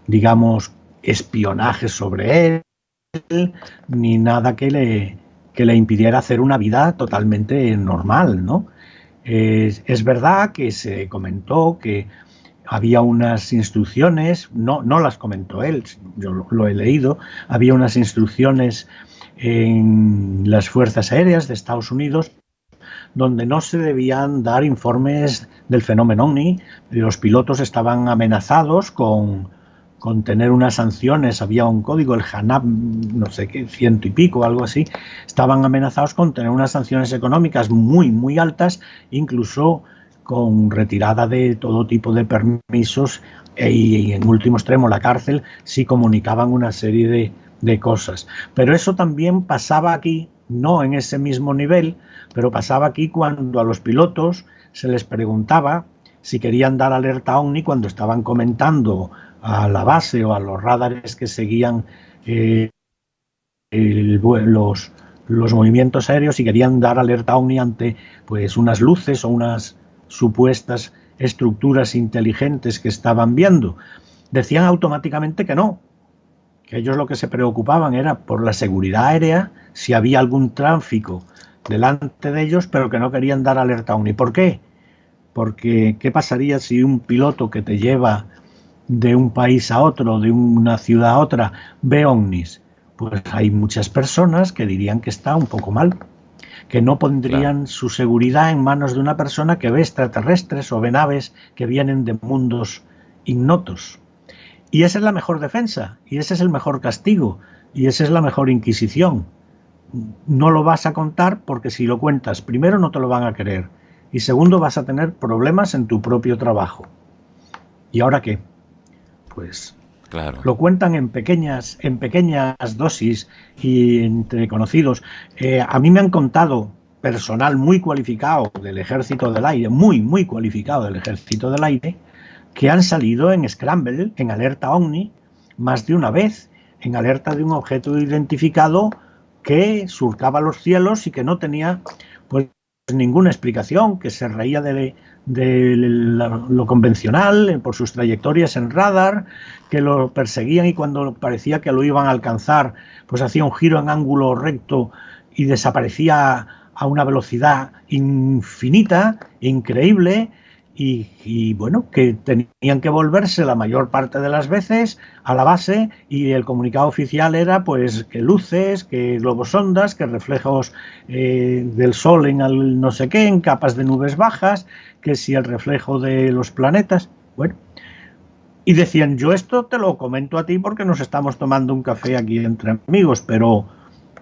digamos, espionaje sobre él, ni nada que le impidiera hacer una vida totalmente normal, ¿no? Es verdad que se comentó que había unas instrucciones, no las comentó él, yo lo he leído, había unas instrucciones en las Fuerzas Aéreas de Estados Unidos donde no se debían dar informes del fenómeno OVNI. Los pilotos estaban amenazados con tener unas sanciones, había un código, el HANAP, no sé qué, 100 y pico, algo así, estaban amenazados con tener unas sanciones económicas muy, muy altas, incluso con retirada de todo tipo de permisos y en último extremo la cárcel si comunicaban una serie de cosas. Pero eso también pasaba aquí, no en ese mismo nivel, pero pasaba aquí cuando a los pilotos se les preguntaba si querían dar alerta OVNI cuando estaban comentando a la base o a los radares que seguían los movimientos aéreos, y querían dar alerta OVNI ante pues unas luces o unas supuestas estructuras inteligentes que estaban viendo. Decían automáticamente que no, que ellos lo que se preocupaban era por la seguridad aérea, si había algún tráfico delante de ellos, pero que no querían dar alerta OVNI. ¿Por qué? Porque ¿qué pasaría si un piloto que te lleva de un país a otro, de una ciudad a otra, ve ovnis? Pues hay muchas personas que dirían que está un poco mal, que no pondrían su seguridad en manos de una persona que ve extraterrestres o ve naves que vienen de mundos ignotos. Y esa es la mejor defensa, y ese es el mejor castigo, y esa es la mejor inquisición. No lo vas a contar porque si lo cuentas, primero no te lo van a querer, y segundo vas a tener problemas en tu propio trabajo. ¿Y ahora qué? Pues lo cuentan en pequeñas dosis y entre conocidos. A mí me han contado personal muy cualificado del Ejército del Aire, muy cualificado del Ejército del Aire, que han salido en Scramble, en alerta OVNI, más de una vez, en alerta de un objeto identificado que surcaba los cielos y que no tenía pues ninguna explicación, que se reía de lo convencional por sus trayectorias en radar, que lo perseguían y cuando parecía que lo iban a alcanzar, pues hacía un giro en ángulo recto y desaparecía a una velocidad infinita, increíble. Y bueno, que tenían que volverse la mayor parte de las veces a la base, y el comunicado oficial era pues que luces, que globosondas, que reflejos del sol en el no sé qué, en capas de nubes bajas, que si el reflejo de los planetas. Bueno, y decían, yo esto te lo comento a ti porque nos estamos tomando un café aquí entre amigos, pero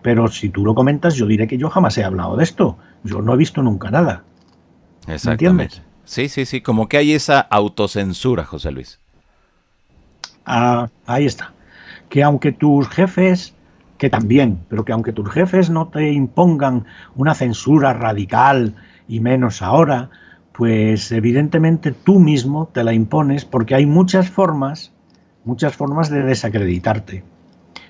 pero si tú lo comentas, yo diré que yo jamás he hablado de esto. Yo no he visto nunca nada. ¿Me entiendes? Sí, como que hay esa autocensura, José Luis. Ahí está. Que aunque tus jefes, que también, pero que aunque tus jefes no te impongan una censura radical, y menos ahora, pues evidentemente tú mismo te la impones, porque hay muchas formas de desacreditarte,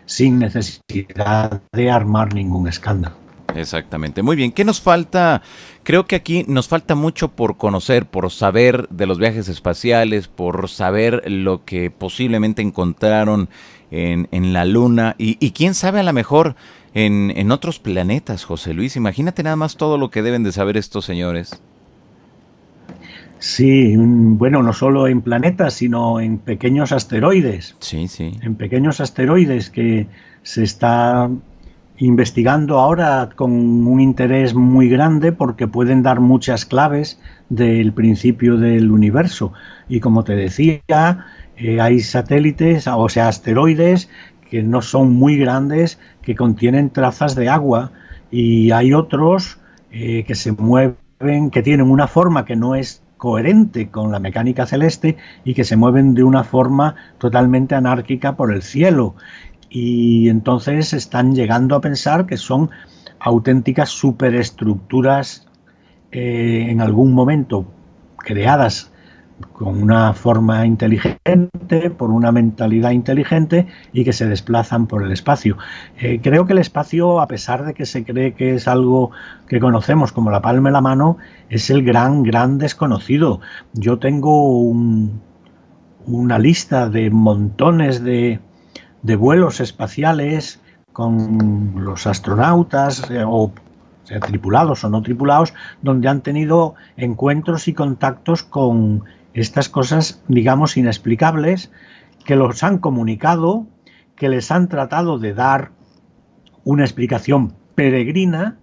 sin necesidad de armar ningún escándalo. Exactamente. Muy bien. ¿Qué nos falta? Creo que aquí nos falta mucho por conocer, por saber de los viajes espaciales, por saber lo que posiblemente encontraron en la Luna y quién sabe a lo mejor en otros planetas, José Luis. Imagínate nada más todo lo que deben de saber estos señores. Sí, bueno, no solo en planetas, sino en pequeños asteroides. Sí, sí. En pequeños asteroides que se está investigando ahora con un interés muy grande porque pueden dar muchas claves del principio del universo. Y como te decía, hay satélites, o sea, asteroides que no son muy grandes, que contienen trazas de agua, y hay otros que se mueven, que tienen una forma que no es coherente con la mecánica celeste y que se mueven de una forma totalmente anárquica por el cielo. Y entonces están llegando a pensar que son auténticas superestructuras en algún momento creadas con una forma inteligente, por una mentalidad inteligente, y que se desplazan por el espacio. Creo que el espacio, a pesar de que se cree que es algo que conocemos como la palma de la mano, es el gran desconocido. Yo tengo una lista de montones de vuelos espaciales con los astronautas, o sea, tripulados o no tripulados, donde han tenido encuentros y contactos con estas cosas, digamos, inexplicables, que los han comunicado, que les han tratado de dar una explicación peregrina,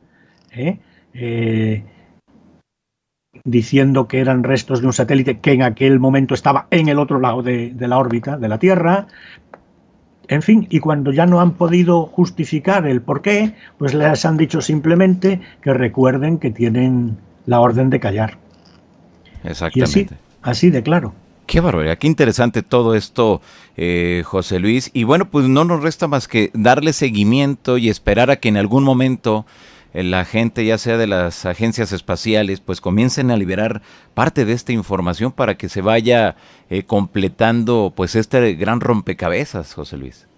diciendo que eran restos de un satélite que en aquel momento estaba en el otro lado de la órbita de la Tierra. En fin, y cuando ya no han podido justificar el porqué, pues les han dicho simplemente que recuerden que tienen la orden de callar. Exactamente. Y así de claro. Qué barbaridad, qué interesante todo esto, José Luis. Y bueno, pues no nos resta más que darle seguimiento y esperar a que en algún momento la gente, ya sea de las agencias espaciales, pues comiencen a liberar parte de esta información para que se vaya completando pues este gran rompecabezas, José Luis.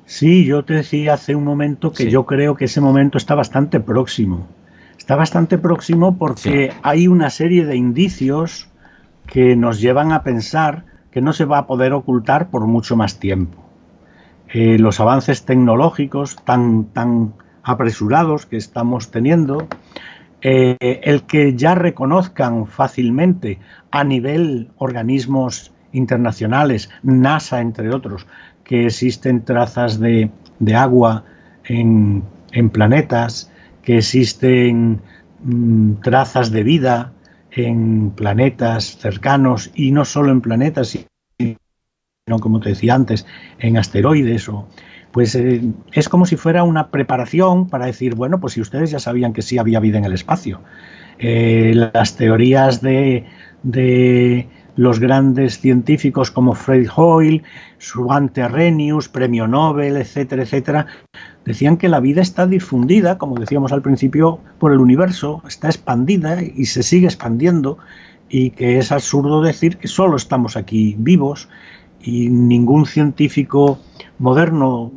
Sí, yo te decía hace un momento que yo creo que ese momento está bastante próximo. Está bastante próximo porque hay una serie de indicios que nos llevan a pensar que no se va a poder ocultar por mucho más tiempo. Los avances tecnológicos tan apresurados que estamos teniendo, el que ya reconozcan fácilmente a nivel organismos internacionales, NASA entre otros, que existen trazas de agua en planetas, que existen trazas de vida en planetas cercanos, y no solo en planetas, sino, como te decía antes, en asteroides, pues es como si fuera una preparación para decir, bueno, pues si ustedes ya sabían que sí había vida en el espacio. Las teorías de los grandes científicos como Fred Hoyle, Svante Arrhenius, premio Nobel, etcétera, etcétera, decían que la vida está difundida, como decíamos al principio, por el universo, está expandida y se sigue expandiendo, y que es absurdo decir que solo estamos aquí vivos, y ningún científico moderno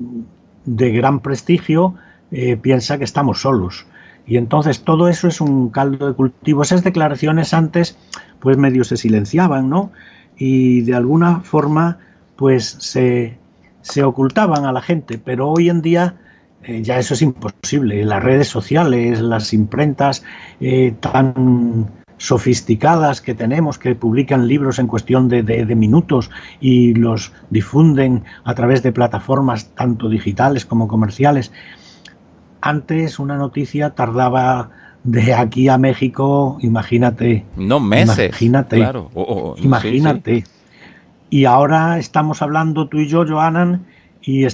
de gran prestigio piensa que estamos solos. Y entonces todo eso es un caldo de cultivo. Esas declaraciones antes pues medio se silenciaban, ¿no? Y de alguna forma pues se ocultaban a la gente, pero hoy en día ya eso es imposible. Las redes sociales, las imprentas tan sofisticadas que tenemos, que publican libros en cuestión de minutos y los difunden a través de plataformas tanto digitales como comerciales. Antes una noticia tardaba de aquí a México, imagínate. No, meses. Imagínate. Claro. Imagínate. Sí. Y ahora estamos hablando tú y yo, Johanan, y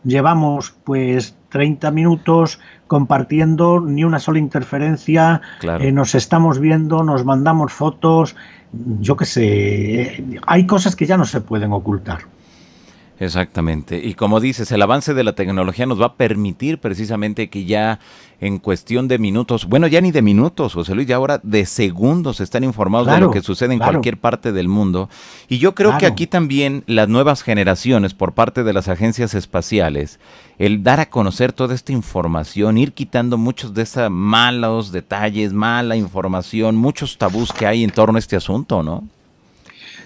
llevamos pues 30 minutos compartiendo, ni una sola interferencia, Claro. nos estamos viendo, nos mandamos fotos, yo qué sé, hay cosas que ya no se pueden ocultar. Exactamente. Y como dices, el avance de la tecnología nos va a permitir precisamente que ya en cuestión de minutos, bueno, ya ni de minutos, José Luis, ya ahora de segundos están informados de lo que Claro, sucede en claro, cualquier parte del mundo. Y yo creo que claro. aquí también las nuevas generaciones por parte de las agencias espaciales, el dar a conocer toda esta información, ir quitando muchos de esos malos detalles, mala información, muchos tabús que hay en torno a este asunto, ¿no?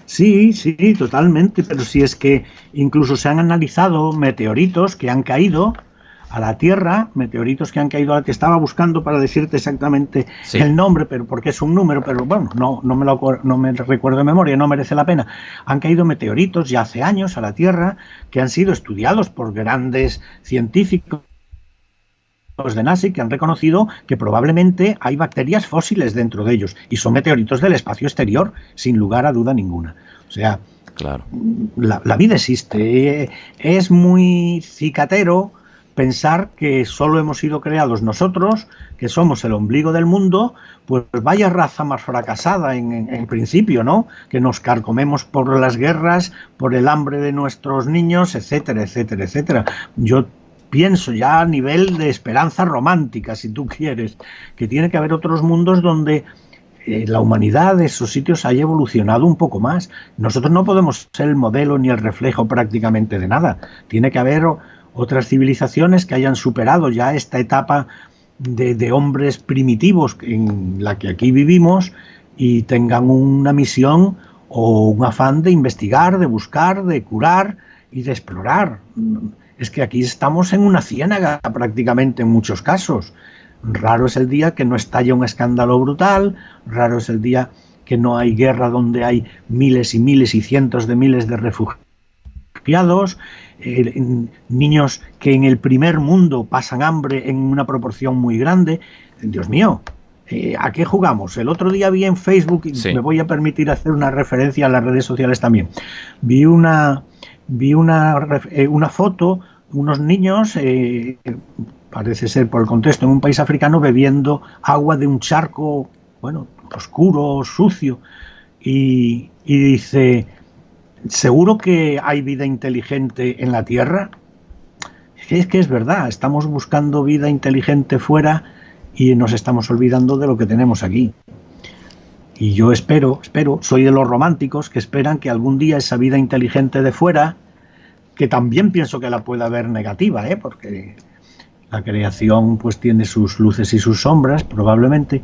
Sí, sí, totalmente, pero si es que incluso se han analizado meteoritos que han caído a la Tierra, meteoritos que han caído, al que estaba buscando para decirte exactamente Sí, el nombre, pero porque es un número, pero bueno, no me recuerdo de memoria, no merece la pena. Han caído meteoritos ya hace años a la Tierra que han sido estudiados por grandes científicos de NASA que han reconocido que probablemente hay bacterias fósiles dentro de ellos y son meteoritos del espacio exterior, sin lugar a duda ninguna. O sea, claro. la vida existe. Es muy cicatero pensar que solo hemos sido creados nosotros, que somos el ombligo del mundo, pues vaya raza más fracasada en principio, ¿no? Que nos carcomemos por las guerras, por el hambre de nuestros niños, etcétera, etcétera, etcétera. Yo pienso ya a nivel de esperanza romántica, si tú quieres, que tiene que haber otros mundos donde la humanidad de esos sitios haya evolucionado un poco más. Nosotros no podemos ser el modelo ni el reflejo prácticamente de nada. Tiene que haber otras civilizaciones que hayan superado ya esta etapa de hombres primitivos en la que aquí vivimos y tengan una misión o un afán de investigar, de buscar, de curar y de explorar. Es que aquí estamos en una ciénaga prácticamente en muchos casos. Raro es el día que no estalla un escándalo brutal, raro es el día que no hay guerra donde hay miles y miles y cientos de miles de refugiados, niños que en el primer mundo pasan hambre en una proporción muy grande. Dios mío, ¿a qué jugamos? El otro día vi en Facebook, y Sí. me voy a permitir hacer una referencia a las redes sociales también, vi una foto, unos niños, parece ser por el contexto, en un país africano bebiendo agua de un charco, bueno, oscuro, sucio, y dice, ¿seguro que hay vida inteligente en la Tierra? Es que es verdad, estamos buscando vida inteligente fuera y nos estamos olvidando de lo que tenemos aquí. Y yo espero, soy de los románticos que esperan que algún día esa vida inteligente de fuera, que también pienso que la puede haber negativa, porque la creación pues tiene sus luces y sus sombras, probablemente,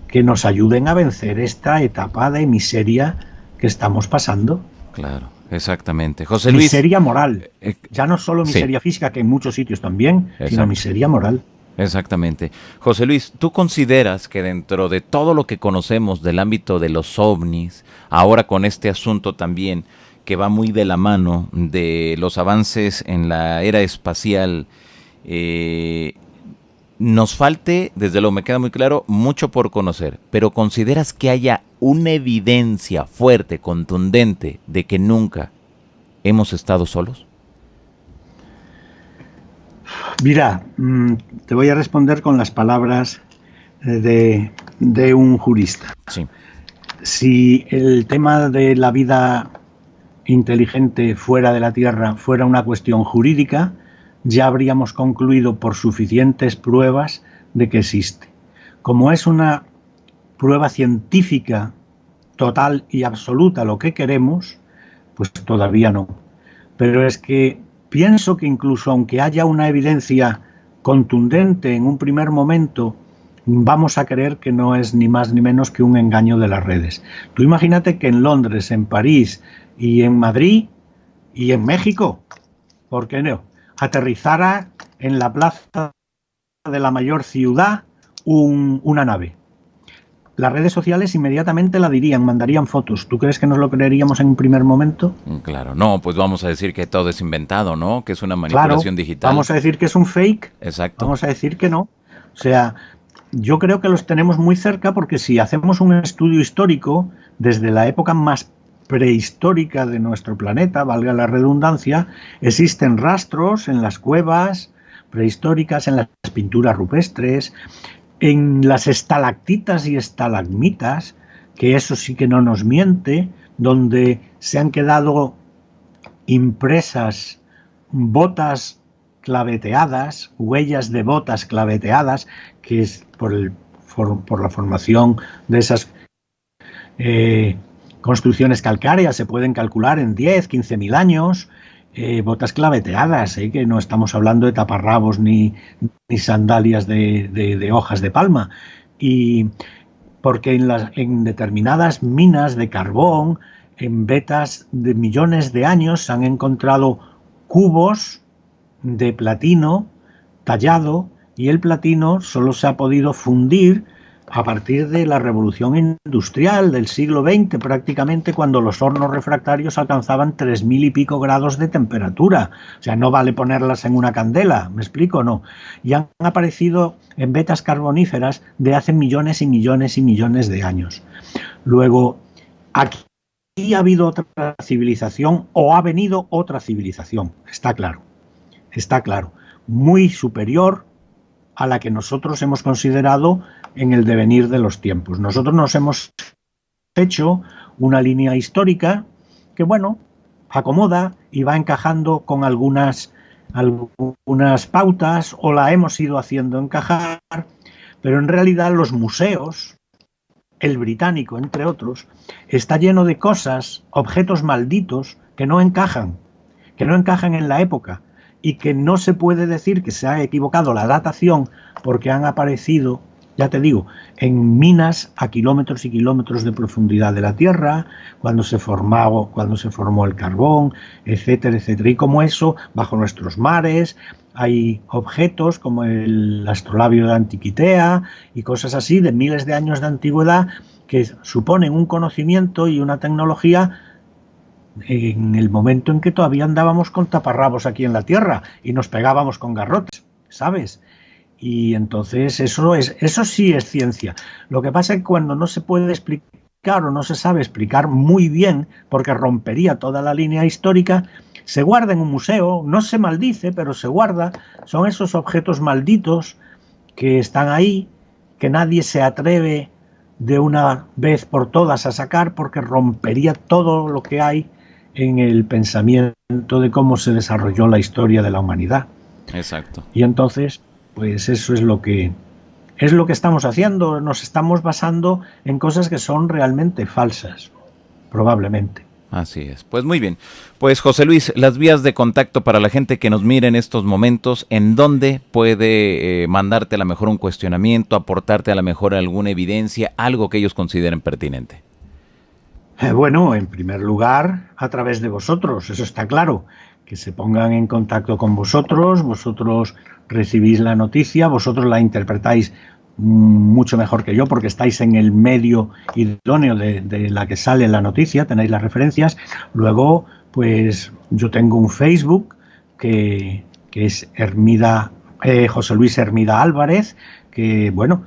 que nos ayuden a vencer esta etapa de miseria que estamos pasando. Claro, exactamente. José Luis, Miseria moral, eh, ya no solo sí, miseria física, que en muchos sitios también, sino exacto, miseria moral. exactamente. José Luis, ¿tú consideras que dentro de todo lo que conocemos del ámbito de los ovnis, ahora con este asunto también que va muy de la mano de los avances en la era espacial, eh, nos falte, desde luego me queda muy claro, mucho por conocer, pero ¿consideras que haya una evidencia fuerte, contundente, de que nunca hemos estado solos? Mira, te voy a responder con las palabras de un jurista. Sí, Si el tema de la vida inteligente fuera de la Tierra fuera una cuestión jurídica, ya habríamos concluido por suficientes pruebas de que existe. Como es una prueba científica total y absoluta lo que queremos, pues todavía no. Pero es que pienso que incluso aunque haya una evidencia contundente en un primer momento, vamos a creer que no es ni más ni menos que un engaño de las redes. Tú imagínate que en Londres, en París y en Madrid y en México, ¿por qué no?, aterrizara en la plaza de la mayor ciudad una nave. Las redes sociales inmediatamente la dirían, mandarían fotos. ¿Tú crees que nos lo creeríamos en un primer momento? claro. No, pues vamos a decir que todo es inventado, ¿no? Que es una Claro, manipulación digital. vamos a decir que es un fake, Exacto. vamos a decir que no. O sea, yo creo que los tenemos muy cerca porque si hacemos un estudio histórico, desde la época más prehistórica de nuestro planeta, valga la redundancia, existen rastros en las cuevas prehistóricas, en las pinturas rupestres, en las estalactitas y estalagmitas, que eso sí que no nos miente, donde se han quedado impresas botas claveteadas, huellas de botas claveteadas, que es por la formación de esas construcciones calcáreas, se pueden calcular en 10, 15.000 años, botas claveteadas, que no estamos hablando de taparrabos ni sandalias de hojas de palma. Y porque en determinadas minas de carbón, en vetas de millones de años, se han encontrado cubos de platino tallado, y el platino solo se ha podido fundir a partir de la revolución industrial del siglo XX, prácticamente, cuando los hornos refractarios alcanzaban 3.000 y pico grados de temperatura. O sea, no vale ponerlas en una candela, ¿me explico? No. Y han aparecido en vetas carboníferas de hace millones y millones y millones de años. Luego, aquí ha habido otra civilización, o ha venido otra civilización, está claro, muy superior a la que nosotros hemos considerado en el devenir de los tiempos. Nosotros nos hemos hecho una línea histórica que, bueno, acomoda y va encajando con algunas pautas, o la hemos ido haciendo encajar, pero en realidad los museos, el británico entre otros, está lleno de cosas, objetos malditos que no encajan en la época, y que no se puede decir que se ha equivocado la datación, porque han aparecido, ya te digo, en minas a kilómetros y kilómetros de profundidad de la Tierra, cuando se formó el carbón, etcétera, etcétera. Y como eso, bajo nuestros mares, hay objetos como el astrolabio de Antiquitea y cosas así de miles de años de antigüedad que suponen un conocimiento y una tecnología en el momento en que todavía andábamos con taparrabos aquí en la Tierra y nos pegábamos con garrotes, ¿sabes? Y entonces eso sí es ciencia. Lo que pasa es que cuando no se puede explicar o no se sabe explicar muy bien, porque rompería toda la línea histórica, se guarda en un museo, no se maldice, pero se guarda. Son esos objetos malditos que están ahí, que nadie se atreve de una vez por todas a sacar, porque rompería todo lo que hay en el pensamiento de cómo se desarrolló la historia de la humanidad. Exacto. Y entonces, pues eso es lo que estamos haciendo. Nos estamos basando en cosas que son realmente falsas, probablemente. Así es. Pues muy bien. Pues José Luis, las vías de contacto para la gente que nos mire en estos momentos, ¿en dónde puede mandarte a lo mejor un cuestionamiento, aportarte a lo mejor alguna evidencia, algo que ellos consideren pertinente? Bueno, en primer lugar, a través de vosotros, eso está claro, que se pongan en contacto con vosotros, vosotros recibís la noticia, vosotros la interpretáis mucho mejor que yo, porque estáis en el medio idóneo de la que sale la noticia, tenéis las referencias. Luego, pues yo tengo un Facebook que es José Luis Hermida Álvarez, que bueno,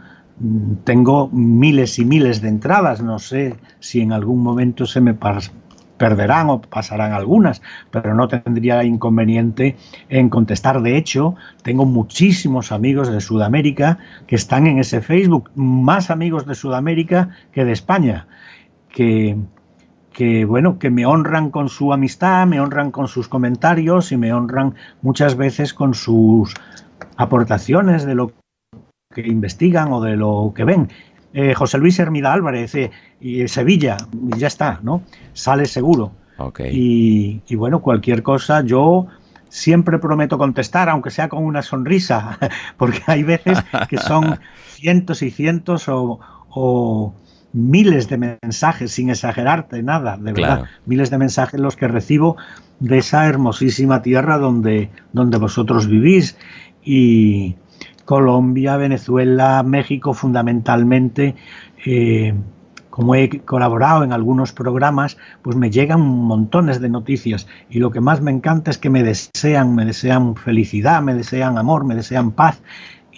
tengo miles y miles de entradas, no sé si en algún momento se me perderán o pasarán algunas, pero no tendría inconveniente en contestar. De hecho, tengo muchísimos amigos de Sudamérica que están en ese Facebook, más amigos de Sudamérica que de España, que bueno, que me honran con su amistad, me honran con sus comentarios y me honran muchas veces con sus aportaciones de lo que investigan o de lo que ven. José Luis Hermida Álvarez y Sevilla, y ya está, ¿no? Sale seguro. Okay. Y bueno, cualquier cosa, yo siempre prometo contestar, aunque sea con una sonrisa, porque hay veces que son cientos y cientos o miles de mensajes, sin exagerarte nada, de verdad, claro. Miles de mensajes los que recibo de esa hermosísima tierra donde vosotros vivís, y Colombia, Venezuela, México fundamentalmente. Como he colaborado en algunos programas, pues me llegan montones de noticias, y lo que más me encanta es que me desean felicidad, me desean amor, me desean paz,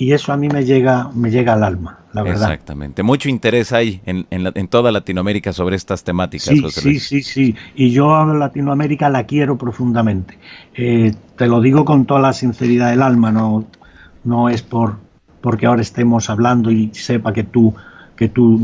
y eso a mí me llega al alma, la verdad. Exactamente. Mucho interés hay en toda Latinoamérica sobre estas temáticas, Sí, José sí, Luis. sí, sí. Y yo a Latinoamérica la quiero profundamente. Te lo digo con toda la sinceridad del alma, no es porque ahora estemos hablando y sepa que tú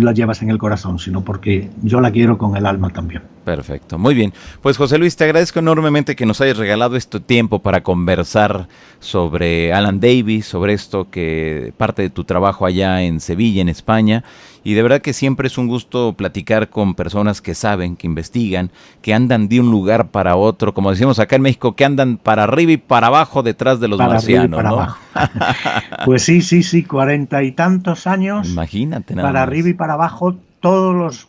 la llevas en el corazón, sino porque yo la quiero con el alma también. Perfecto, muy bien. Pues José Luis, te agradezco enormemente que nos hayas regalado este tiempo para conversar sobre Alan Davis, sobre esto que parte de tu trabajo allá en Sevilla, en España. Y de verdad que siempre es un gusto platicar con personas que saben, que investigan, que andan de un lugar para otro, como decimos acá en México, que andan para arriba y para abajo detrás de los Para arriba y marcianos, para ¿no? abajo. Pues sí, sí, sí, 40 y tantos años Imagínate nada para arriba y más. para abajo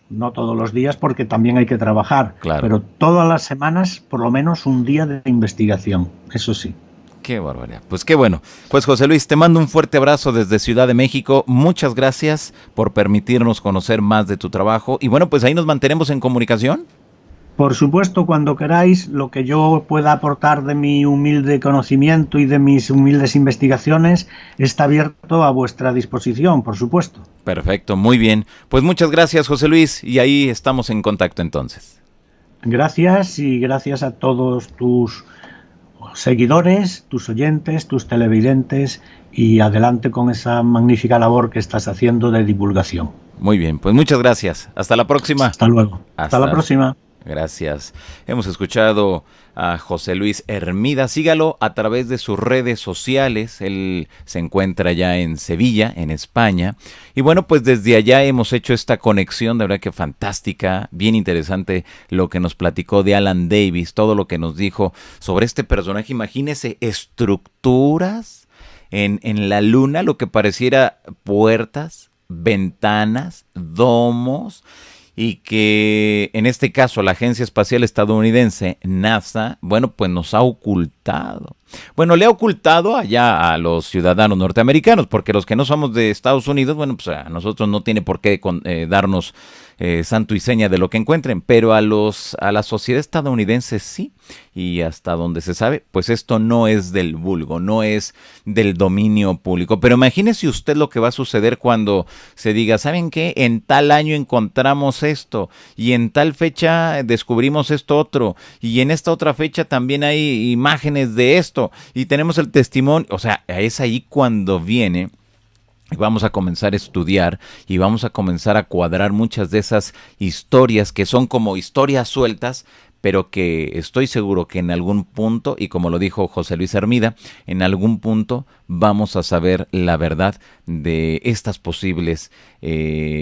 no todos los días porque también hay que trabajar, Claro. pero todas las semanas por lo menos un día de investigación, eso sí. Qué barbaridad. Pues qué bueno. Pues José Luis, te mando un fuerte abrazo desde Ciudad de México. Muchas gracias por permitirnos conocer más de tu trabajo. Y bueno, pues ahí nos mantenemos en comunicación. Por supuesto, cuando queráis, lo que yo pueda aportar de mi humilde conocimiento y de mis humildes investigaciones está abierto a vuestra disposición, por supuesto. Perfecto, muy bien. Pues muchas gracias, José Luis, y ahí estamos en contacto entonces. Gracias y gracias a todos tus seguidores, tus oyentes, tus televidentes y adelante con esa magnífica labor que estás haciendo de divulgación. Muy bien, pues muchas gracias. Hasta la próxima. Hasta luego. Hasta la próxima. Gracias. Hemos escuchado a José Luis Hermida. Sígalo a través de sus redes sociales. Él se encuentra ya en Sevilla, en España. Y bueno, pues desde allá hemos hecho esta conexión, de verdad que fantástica, bien interesante lo que nos platicó de Alan Davis, todo lo que nos dijo sobre este personaje. Imagínese estructuras en la luna, lo que pareciera puertas, ventanas, domos, y que en este caso la Agencia Espacial Estadounidense, NASA, bueno, pues nos ha ocultado. Bueno, le ha ocultado allá a los ciudadanos norteamericanos, porque los que no somos de Estados Unidos, bueno, pues a nosotros no tiene por qué darnos santo y seña de lo que encuentren, pero a la sociedad estadounidense sí, y hasta donde se sabe, pues esto no es del vulgo, no es del dominio público. Pero imagínese usted lo que va a suceder cuando se diga, ¿saben qué? En tal año encontramos esto, y en tal fecha descubrimos esto otro, y en esta otra fecha también hay imágenes de esto, y tenemos el testimonio. O sea, es ahí cuando viene y vamos a comenzar a estudiar y vamos a comenzar a cuadrar muchas de esas historias que son como historias sueltas, pero que estoy seguro que en algún punto, y como lo dijo José Luis Hermida, en algún punto vamos a saber la verdad de estas posibles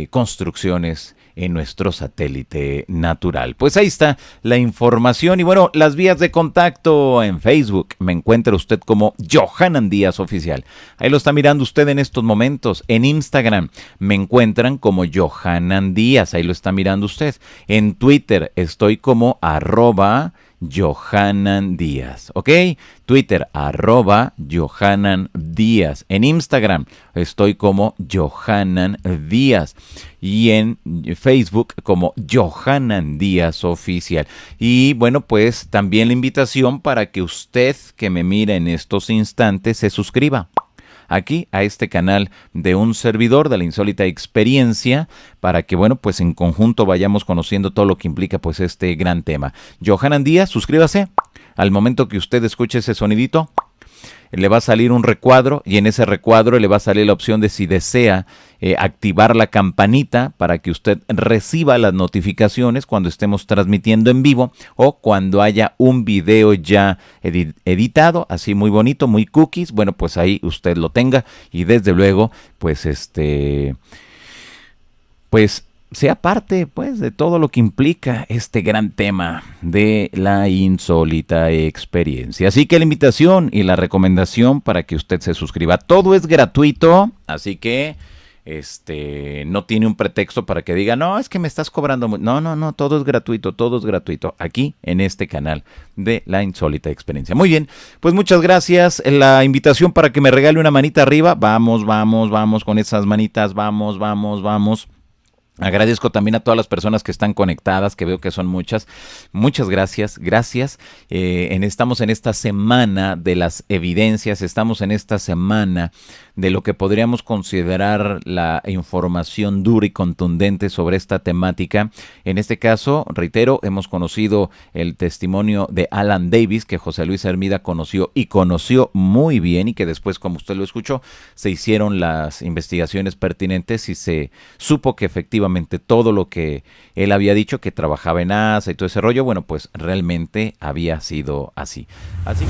construcciones en nuestro satélite natural. Pues ahí está la información y bueno, las vías de contacto en Facebook. Me encuentra usted como Johanan Díaz Oficial. Ahí lo está mirando usted en estos momentos. En Instagram me encuentran como Johanan Díaz. Ahí lo está mirando usted. En Twitter estoy como @Johanan Díaz, ¿ok? Twitter, @Johanan Díaz. En Instagram estoy como Johanan Díaz. Y en Facebook como Johanan Díaz Oficial. Y bueno, pues también la invitación para que usted que me mira en estos instantes se suscriba aquí a este canal de un servidor de la insólita experiencia para que, bueno, pues en conjunto vayamos conociendo todo lo que implica pues este gran tema. Johanan Díaz, suscríbase. Al momento que usted escuche ese sonidito, le va a salir un recuadro y en ese recuadro le va a salir la opción de si desea activar la campanita para que usted reciba las notificaciones cuando estemos transmitiendo en vivo o cuando haya un video ya editado, así muy bonito, muy cookies. Bueno, pues ahí usted lo tenga y desde luego, pues sea parte pues de todo lo que implica este gran tema de la insólita experiencia. Así que la invitación y la recomendación para que usted se suscriba. Todo es gratuito, así que no tiene un pretexto para que diga, no, es que me estás cobrando. No, todo es gratuito, aquí en este canal de la insólita experiencia. Muy bien, pues muchas gracias. La invitación para que me regale una manita arriba. Vamos con esas manitas, vamos. Agradezco también a todas las personas que están conectadas, que veo que son muchas. Muchas gracias, gracias. Estamos en esta semana de las evidencias, estamos en esta semana de lo que podríamos considerar la información dura y contundente sobre esta temática. En este caso, reitero, hemos conocido el testimonio de Alan Davis, que José Luis Hermida conoció y conoció muy bien, y que después, como usted lo escuchó, se hicieron las investigaciones pertinentes y se supo que efectivamente todo lo que él había dicho, que trabajaba en NASA y todo ese rollo, bueno, pues realmente había sido así. Así.